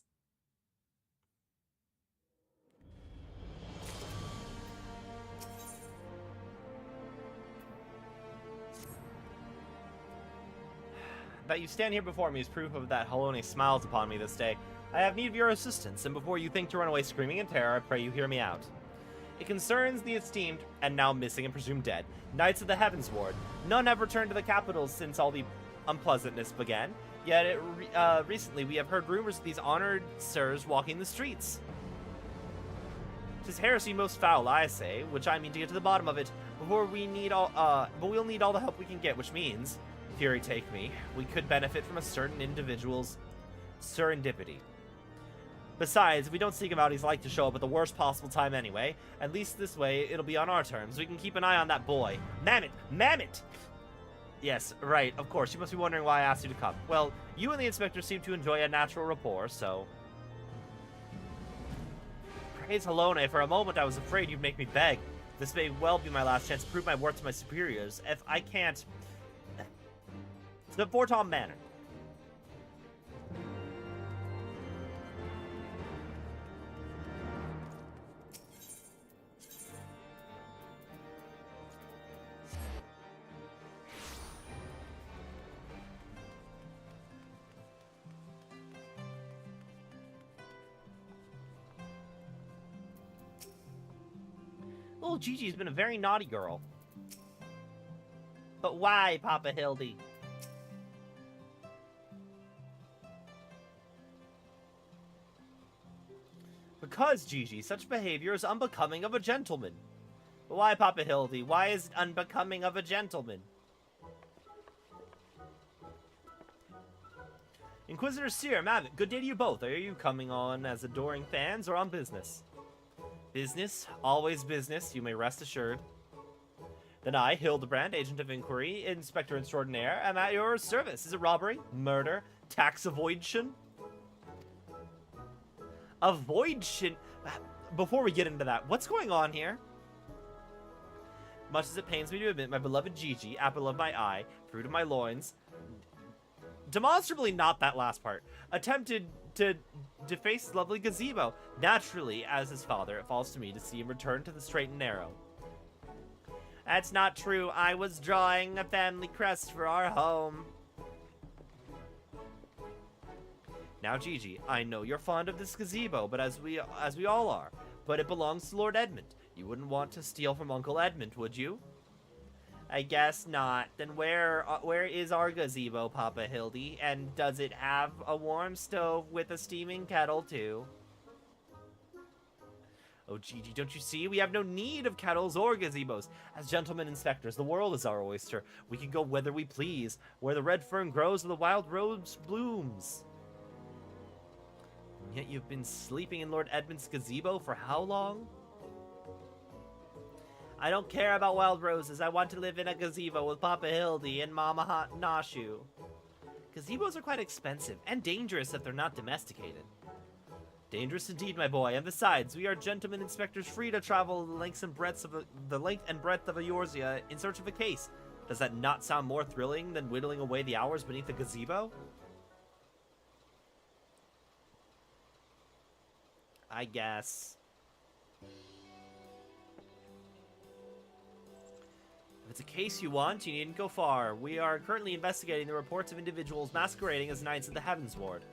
That you stand here before me is proof of that Halone smiles upon me this day. I have need of your assistance, and before you think to run away screaming in terror, I pray you hear me out. It concerns the esteemed, and now missing and presumed dead, Knights of the Heavens Ward. None have returned to the capital since all the unpleasantness began. Yet recently we have heard rumors of these honored sirs walking the streets. 'Tis heresy most foul, I say, which I mean to get to the bottom of it. But we'll need all the help we can get, which means, fury take me, we could benefit from a certain individual's serendipity. Besides, if we don't seek him out, he's like to show up at the worst possible time anyway. At least this way, it'll be on our terms. We can keep an eye on that boy. Mammoth! Mammoth! Yes, right, of course. You must be wondering why I asked you to come. Well, you and the inspector seem to enjoy a natural rapport, so... Praise Halone, for a moment I was afraid you'd make me beg. This may well be my last chance to prove my worth to my superiors. If I can't... To Fortom Manor. Little Gigi's been a very naughty girl. But why, Papa Hildy? Because, Gigi, such behavior is unbecoming of a gentleman. But why, Papa Hildy? Why is it unbecoming of a gentleman? Inquisitor Seer, Mavic, good day to you both. Are you coming on as adoring fans or on business? Business, always business, you may rest assured. Then I, Hildebrand, Agent of Inquiry, Inspector Extraordinaire, am at your service. Is it robbery, murder, tax avoidance? Avoidance? Before we get into that, what's going on here? Much as it pains me to admit, my beloved Gigi, apple of my eye, fruit of my loins, demonstrably not that last part, attempted to deface his lovely gazebo. Naturally, as his father, it falls to me to see him return to the straight and narrow. That's not true. I was drawing a family crest for our home. Now, Gigi, I know you're fond of this gazebo, but as we all are, but it belongs to Lord Edmund. You wouldn't want to steal from Uncle Edmund, would you? I guess not. Then where is our gazebo, Papa Hildy? And does it have a warm stove with a steaming kettle, too? Oh, Gigi, don't you see? We have no need of kettles or gazebos. As gentlemen inspectors, the world is our oyster. We can go whither we please, where the red fern grows and the wild rose blooms. And yet you've been sleeping in Lord Edmund's gazebo for how long? I don't care about wild roses. I want to live in a gazebo with Papa Hildy and Mama Nashu. Gazebos are quite expensive and dangerous if they're not domesticated. Dangerous indeed, my boy. And besides, we are gentlemen inspectors free to travel the length and breadth of Eorzea in search of a case. Does that not sound more thrilling than whittling away the hours beneath a gazebo? I guess. If it's a case you want, you needn't go far. We are currently investigating the reports of individuals masquerading as knights of the Heavens Ward.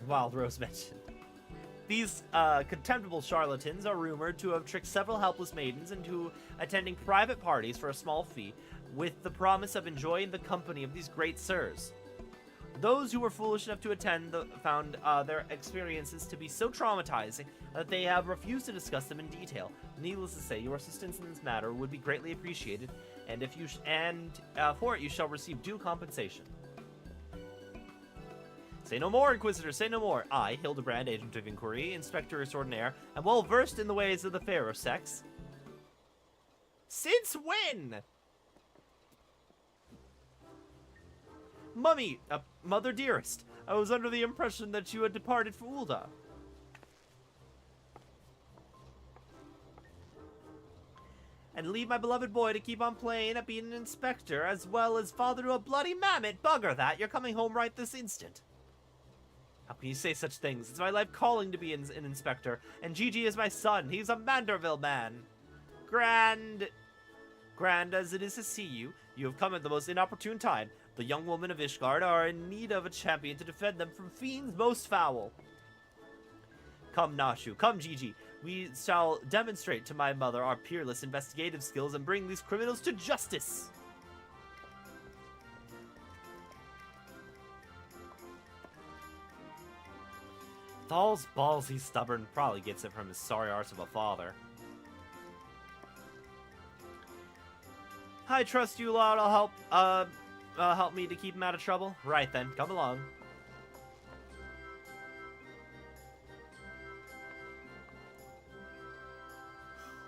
Wild Rose mentioned. These contemptible charlatans are rumored to have tricked several helpless maidens into attending private parties for a small fee with the promise of enjoying the company of these great sirs. Those who were foolish enough to attend found their experiences to be so traumatizing that they have refused to discuss them in detail. Needless to say, your assistance in this matter would be greatly appreciated, and for it you shall receive due compensation. Say no more, Inquisitor, say no more. I, Hildebrand, Agent of Inquiry, Inspector Extraordinaire, am well versed in the ways of the fairer sex. Since when? Mummy, Mother Dearest, I was under the impression that you had departed for Ulda. And leave my beloved boy to keep on playing at being an inspector, as well as father to a bloody mammoth. Bugger that, you're coming home right this instant. How can you say such things? It's my life calling to be an inspector, and Gigi is my son. He's a Manderville man. Grand as it is to see you, you have come at the most inopportune time. The young women of Ishgard are in need of a champion to defend them from fiends most foul. Come, Nashu, come, Gigi. We shall demonstrate to my mother our peerless investigative skills and bring these criminals to justice. Thal's ballsy stubborn, probably gets it from his sorry arse of a father. I trust you lot will help me to keep him out of trouble. Right then, come along.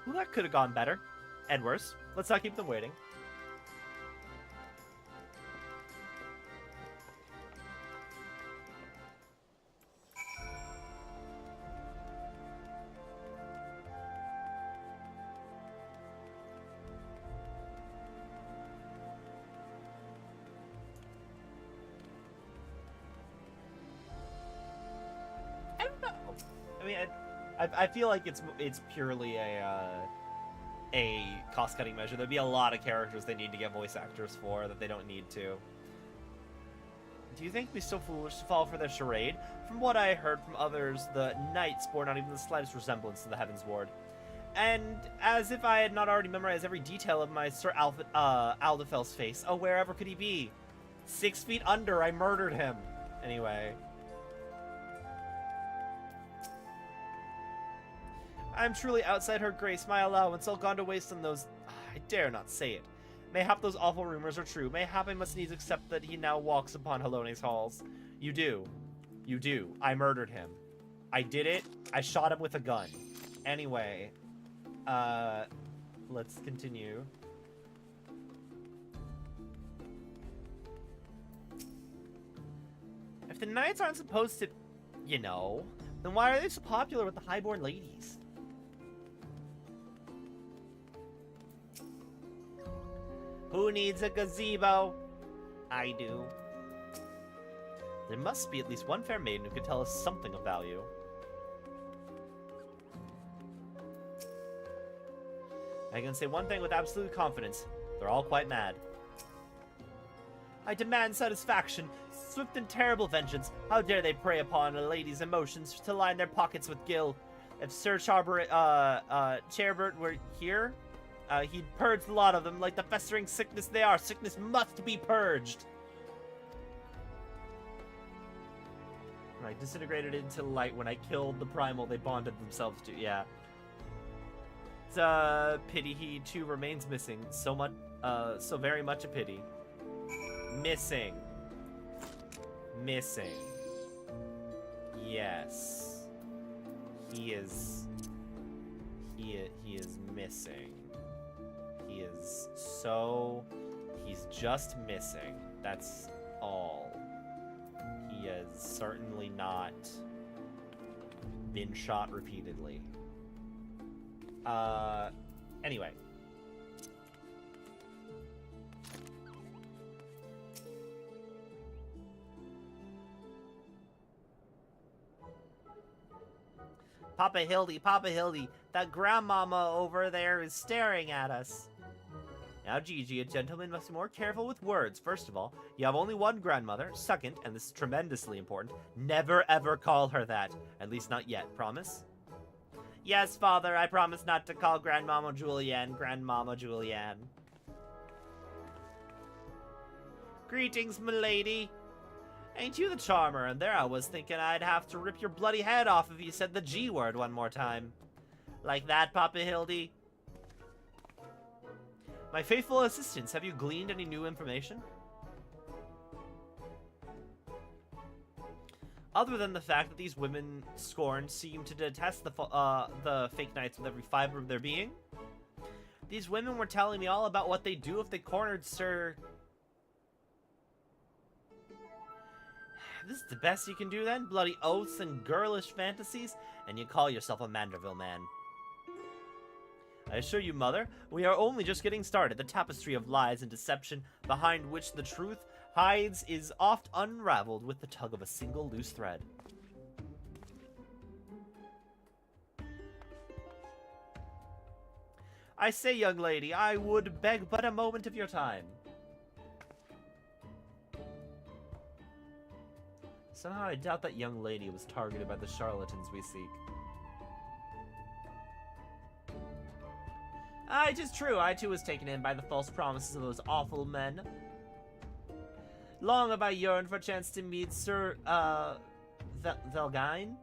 Well, that could have gone better. And worse. Let's not keep them waiting. I don't know. I mean, I feel like it's purely a cost-cutting measure. There'd be a lot of characters they need to get voice actors for that they don't need to. Do you think we're so foolish to fall for their charade? From what I heard from others, the knights bore not even the slightest resemblance to the Heavens Ward. And as if I had not already memorized every detail of my Sir Aldafel's face. Oh, wherever could he be? 6 feet under, I murdered him. Anyway. I am truly outside her grace, my allowance all gone to waste on those... I dare not say it. Mayhap those awful rumors are true. Mayhap I must needs accept that he now walks upon Halone's halls. You do. You do. I murdered him. I did it. I shot him with a gun. Anyway. Let's continue. If the knights aren't supposed to, you know, then why are they so popular with the highborn ladies? Who needs a gazebo? I do. There must be at least one fair maiden who could tell us something of value. I can say one thing with absolute confidence. They're all quite mad. I demand satisfaction, swift and terrible vengeance. How dare they prey upon a lady's emotions to line their pockets with gil? If Sir Charbert were here, he'd purge the lot of them like the festering sickness they are. Sickness must be purged. I disintegrated into light when I killed the primal they bonded themselves to. Yeah. It's a pity he too remains missing. So very much a pity. Missing. Missing. Yes. He is missing. He's just missing. That's all. He has certainly not been shot repeatedly. Anyway. Papa Hildy, that grandmama over there is staring at us. Now, Gigi, a gentleman must be more careful with words. First of all, you have only one grandmother. Second, and this is tremendously important, never ever call her that. At least not yet. Promise? Yes, Father, I promise not to call Grandmama Julianne Grandmama Julianne. Greetings, m'lady. Ain't you the charmer? And there I was thinking I'd have to rip your bloody head off if you said the G word one more time. Like that, Papa Hildy? My faithful assistants, have you gleaned any new information? Other than the fact that these women scorned seem to detest the fake knights with every fiber of their being, these women were telling me all about what they'd do if they cornered Sir... This is the best you can do then? Bloody oaths and girlish fantasies? And you call yourself a Manderville man. I assure you, Mother, we are only just getting started. The tapestry of lies and deception behind which the truth hides is oft unraveled with the tug of a single loose thread. I say, young lady, I would beg but a moment of your time. Somehow I doubt that young lady was targeted by the charlatans we seek. It is true, I too was taken in by the false promises of those awful men. Long have I yearned for a chance to meet Sir, Velgine.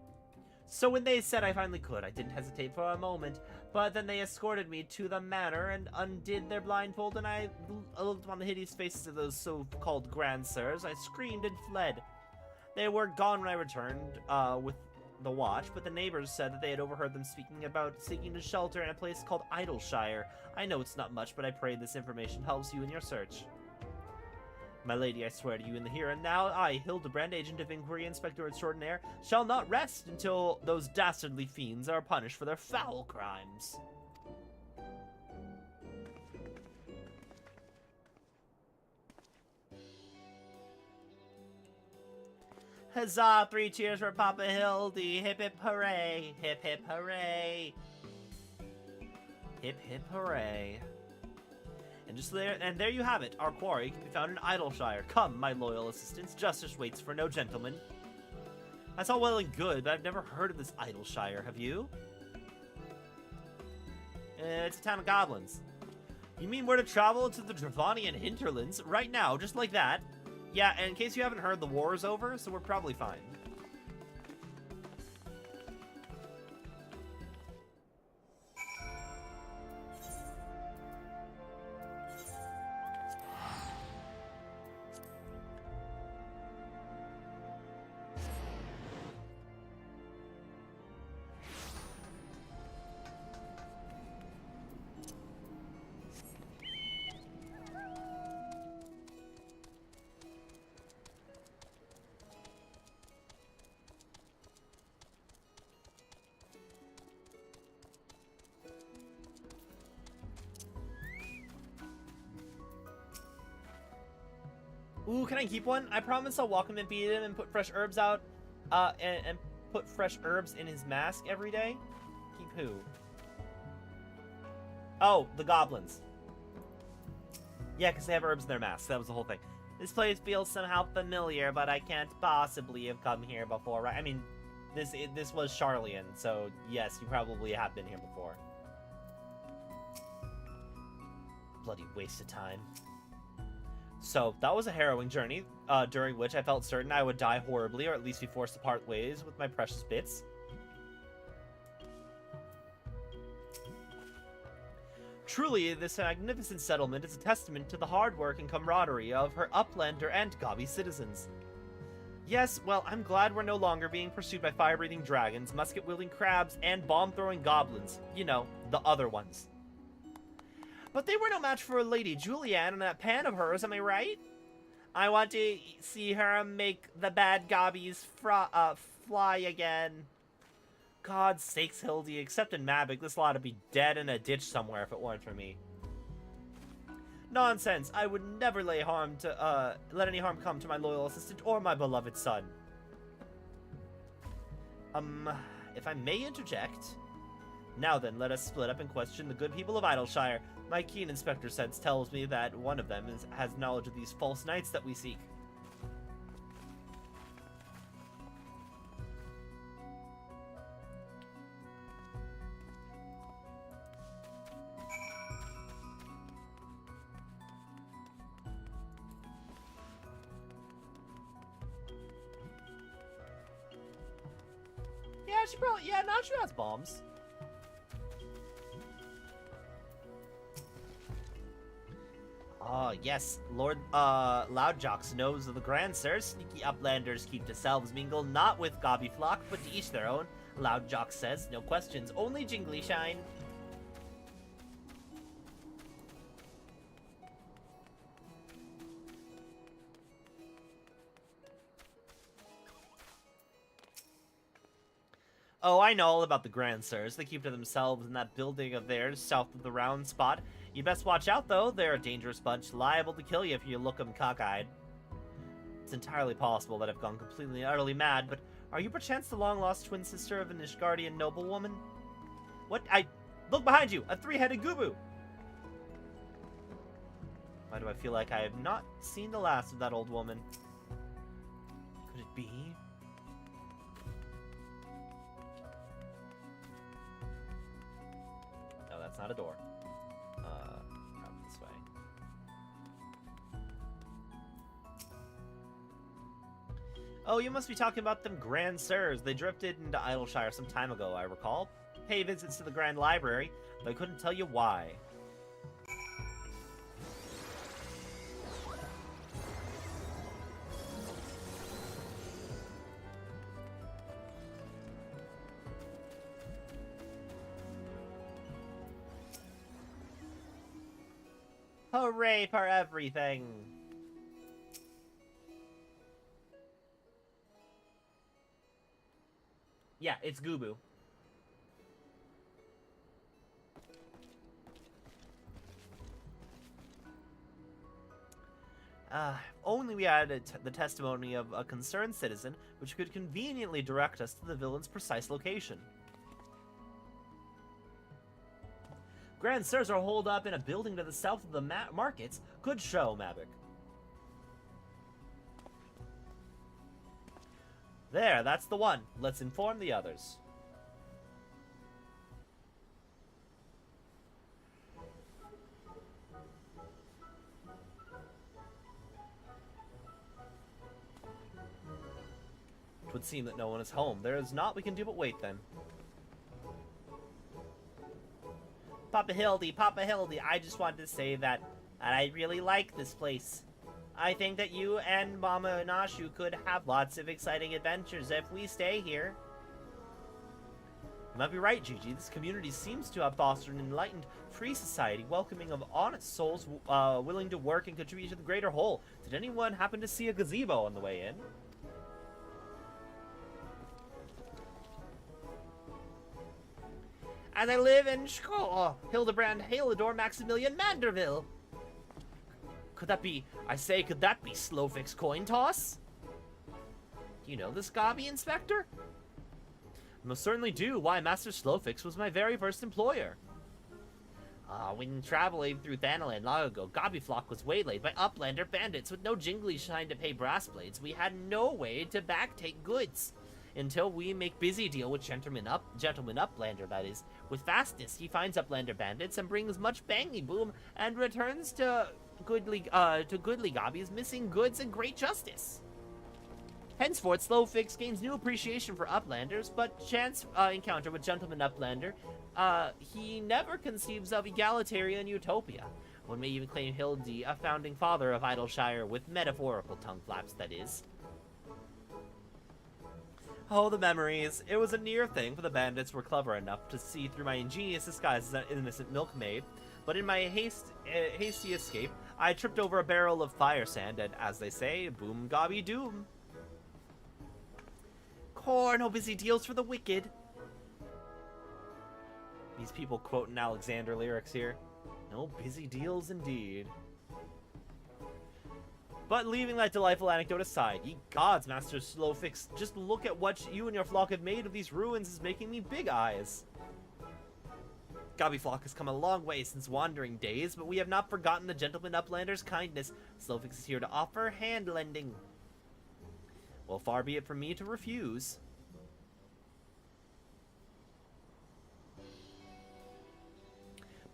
So when they said I finally could, I didn't hesitate for a moment, but then they escorted me to the manor and undid their blindfold, and I looked upon the hideous faces of those so-called grand sirs. I screamed and fled. They were gone when I returned, with the watch, but the neighbors said that they had overheard them speaking about seeking to shelter in a place called Idleshire. I know it's not much, but I pray this information helps you in your search. My lady, I swear to you in the here and now, I, Hildebrand, agent of inquiry, inspector extraordinaire, shall not rest until those dastardly fiends are punished for their foul crimes. Huzzah! 3 cheers for Papa Hildy! Hip hip hooray! Hip hip hooray! Hip hip hooray! And there you have it. Our quarry can be found in Idleshire. Come, my loyal assistants. Justice waits for no gentleman. That's all well and good, but I've never heard of this Idleshire. Have you? It's a town of goblins. You mean we're to travel to the Dravanian hinterlands right now, just like that? Yeah, and in case you haven't heard, the war is over, so we're probably fine. Ooh, can I keep one? I promise I'll walk him and feed him and put fresh herbs out, and put fresh herbs in his mask every day. Keep who? Oh, the goblins. Yeah, because they have herbs in their masks. That was the whole thing. This place feels somehow familiar, but I can't possibly have come here before, right? I mean, this was Charlian, so yes, you probably have been here before. Bloody waste of time. So, that was a harrowing journey. during which I felt certain I would die horribly, or at least be forced to part ways with my precious bits. Truly, this magnificent settlement is a testament to the hard work and camaraderie of her Uplander and Gabi citizens. Yes, well, I'm glad we're no longer being pursued by fire-breathing dragons, musket-wielding crabs, and bomb-throwing goblins. You know, the other ones. But they were no match for Lady Julianne and that pan of hers, am I right? I want to see her make the bad gobbies fly again. God's sakes, Hildy, except in Mabik, this lot would be dead in a ditch somewhere if it weren't for me. Nonsense, I would never let any harm come to my loyal assistant or my beloved son. If I may interject. Now then, let us split up and question the good people of Idleshire. My keen inspector sense tells me that one of them has knowledge of these false knights that we seek. Yeah, now she has bombs. Yes, Lord, Loudjocks knows of the Grand Sir. Sneaky Uplanders keep to selves mingle, not with Gobby Flock, but to each their own. Loudjocks says, no questions, only Jingly Shine. Oh, I know all about the Grand Sirs. They keep to themselves in that building of theirs south of the round spot. You best watch out, though. They're a dangerous bunch, liable to kill you if you look 'em cockeyed. It's entirely possible that I've gone completely and utterly mad, but are you perchance the long-lost twin sister of an Ishgardian noblewoman? What? Look behind you! A three-headed Gubu! Why do I feel like I have not seen the last of that old woman? Could it be? No, that's not a door. Probably this way. Oh, you must be talking about them Grand Sirs. They drifted into Idleshire some time ago, I recall. Pay visits to the Grand Library, but I couldn't tell you why. Hooray for everything! Yeah, it's Gubu. Only we had the testimony of a concerned citizen, which could conveniently direct us to the villain's precise location. Grand Sirs are holed up in a building to the south of the markets. Good show, Mabik. There, that's the one. Let's inform the others. It would seem that no one is home. There is naught we can do but wait, then. Papa Hildy, I just wanted to say that I really like this place. I think that you and Mama Nashu could have lots of exciting adventures if we stay here. You might be right, Gigi. This community seems to have fostered an enlightened, free society, welcoming of honest souls willing to work and contribute to the greater whole. Did anyone happen to see a gazebo on the way in? As I live in Hildebrand Halador Maximilian Manderville. Could that be Slowfix Coin Toss? Do you know this Gobby, Inspector? I most certainly do. Why, Master Slowfix was my very first employer. When traveling through Thanaland long ago, Gobbyflock was waylaid by Uplander bandits with no jingly shine to pay brass blades. We had no way to backtake goods. Until we make busy deal with Gentleman Uplander, that is. With fastness, he finds Uplander bandits and brings much bangy boom and returns to goodly Gabi's missing goods and great justice. Henceforth, Slowfix gains new appreciation for Uplanders, but chance encounter with Gentleman Uplander, he never conceives of egalitarian utopia. One may even claim Hildy a founding father of Idleshire, with metaphorical tongue flaps, that is. Oh, the memories. It was a near thing, for the bandits were clever enough to see through my ingenious disguise as an innocent milkmaid, but in my hasty escape, I tripped over a barrel of fire sand, and as they say, boom gobby doom. Core, no busy deals for the wicked. These people quoting Alexander lyrics here. No busy deals indeed. But leaving that delightful anecdote aside, ye gods, Master Slowfix, just look at what you and your flock have made of these ruins is making me big eyes. Gobby flock has come a long way since wandering days, but we have not forgotten the Gentleman Uplander's kindness. Slowfix is here to offer hand-lending. Well, far be it from me to refuse.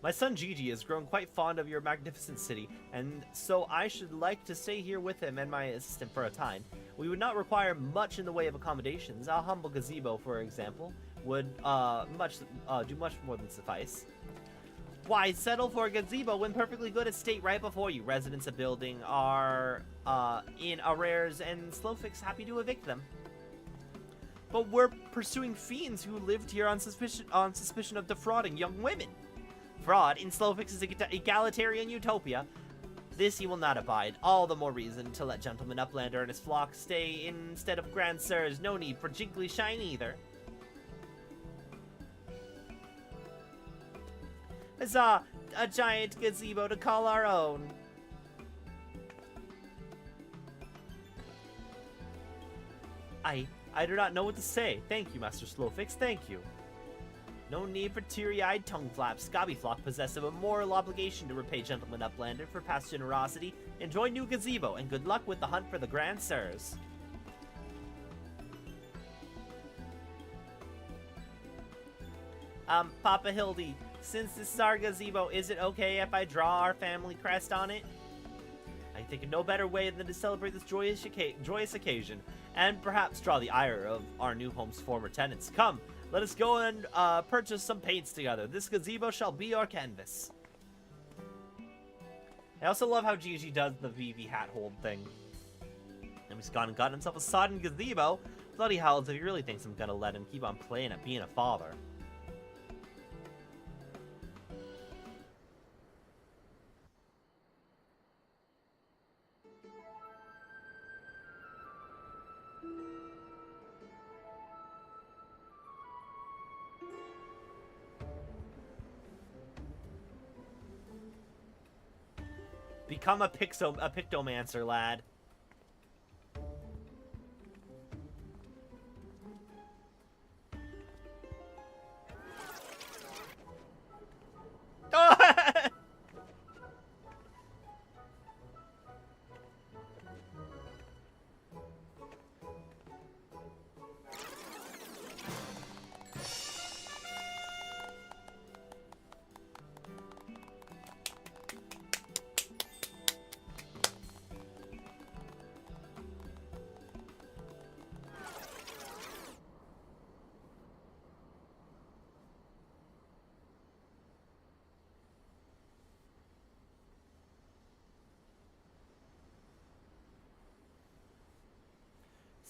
My son Gigi has grown quite fond of your magnificent city, and so I should like to stay here with him and my assistant for a time. We would not require much in the way of accommodations. A humble gazebo, for example, would do much more than suffice. Why settle for a gazebo when perfectly good estate right before you? Residents of building are in arrears, and Slowfix happy to evict them. But we're pursuing fiends who lived here on suspicion of defrauding young women. Fraud in Slowfix's egalitarian utopia. This he will not abide. All the more reason to let Gentleman Uplander and his flock stay instead of Grand Sirs. No need for jiggly shine either. Huzzah! A giant gazebo to call our own. I do not know what to say. Thank you, Master Slowfix, thank you. No need for teary-eyed tongue flaps. Gobbyflock possess a moral obligation to repay Gentleman Uplander for past generosity. Enjoy new gazebo, and good luck with the hunt for the Grand Sirs. Papa Hildy, since this is our gazebo, is it okay if I draw our family crest on it? I think of no better way than to celebrate this joyous occasion, and perhaps draw the ire of our new home's former tenants. Come, let us go and purchase some paints together. This gazebo shall be our canvas. I also love how Gigi does the VV hat hold thing. And he's gone and got himself a sodden gazebo. Bloody howls if he really thinks I'm gonna let him keep on playing at being a father. Become a pictomancer, lad.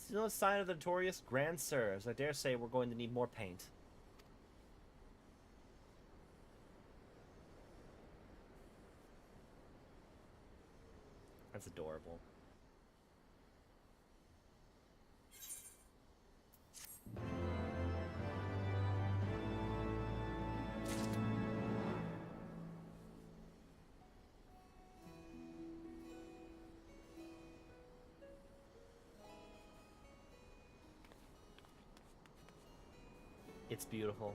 Still no sign of the notorious Grand Sirs. I dare say we're going to need more paint. That's adorable. It's beautiful.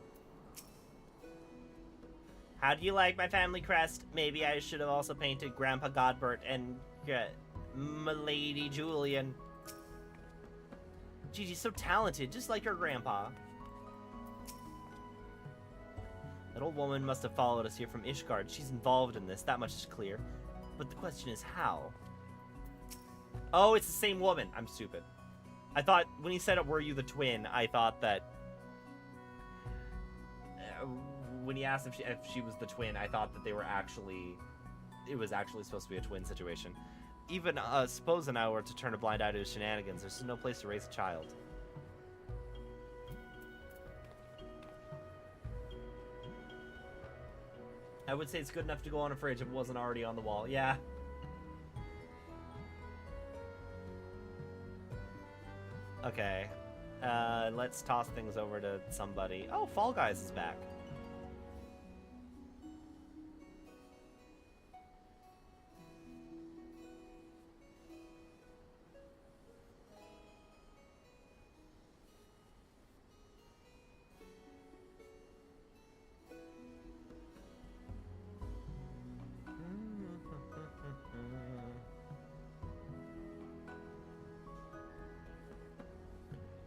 How do you like my family crest? Maybe I should have also painted Grandpa Godbert and Milady Julian. Gigi's so talented, just like her grandpa. That old woman must have followed us here from Ishgard. She's involved in this, that much is clear. But the question is how? Oh, it's the same woman. I'm stupid. I thought, when he said, were you the twin, I thought that... when he asked if she was the twin, I thought that they were actually... It was actually supposed to be a twin situation. Even suppose an hour to turn a blind eye to his shenanigans, there's no place to raise a child. I would say it's good enough to go on a fridge if it wasn't already on the wall. Yeah. Okay. Let's toss things over to somebody. Oh, Fall Guys is back.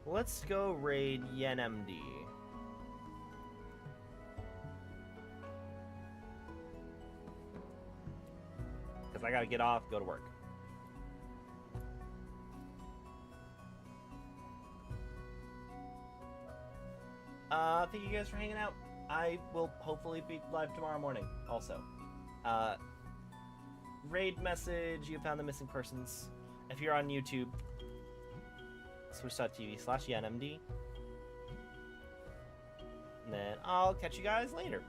Let's go raid YenMD. Because I gotta get off, go to work. Thank you guys for hanging out. I will hopefully be live tomorrow morning also. Raid message, you found the missing persons. If you're on YouTube, switch.tv/YenMD. And then I'll catch you guys later.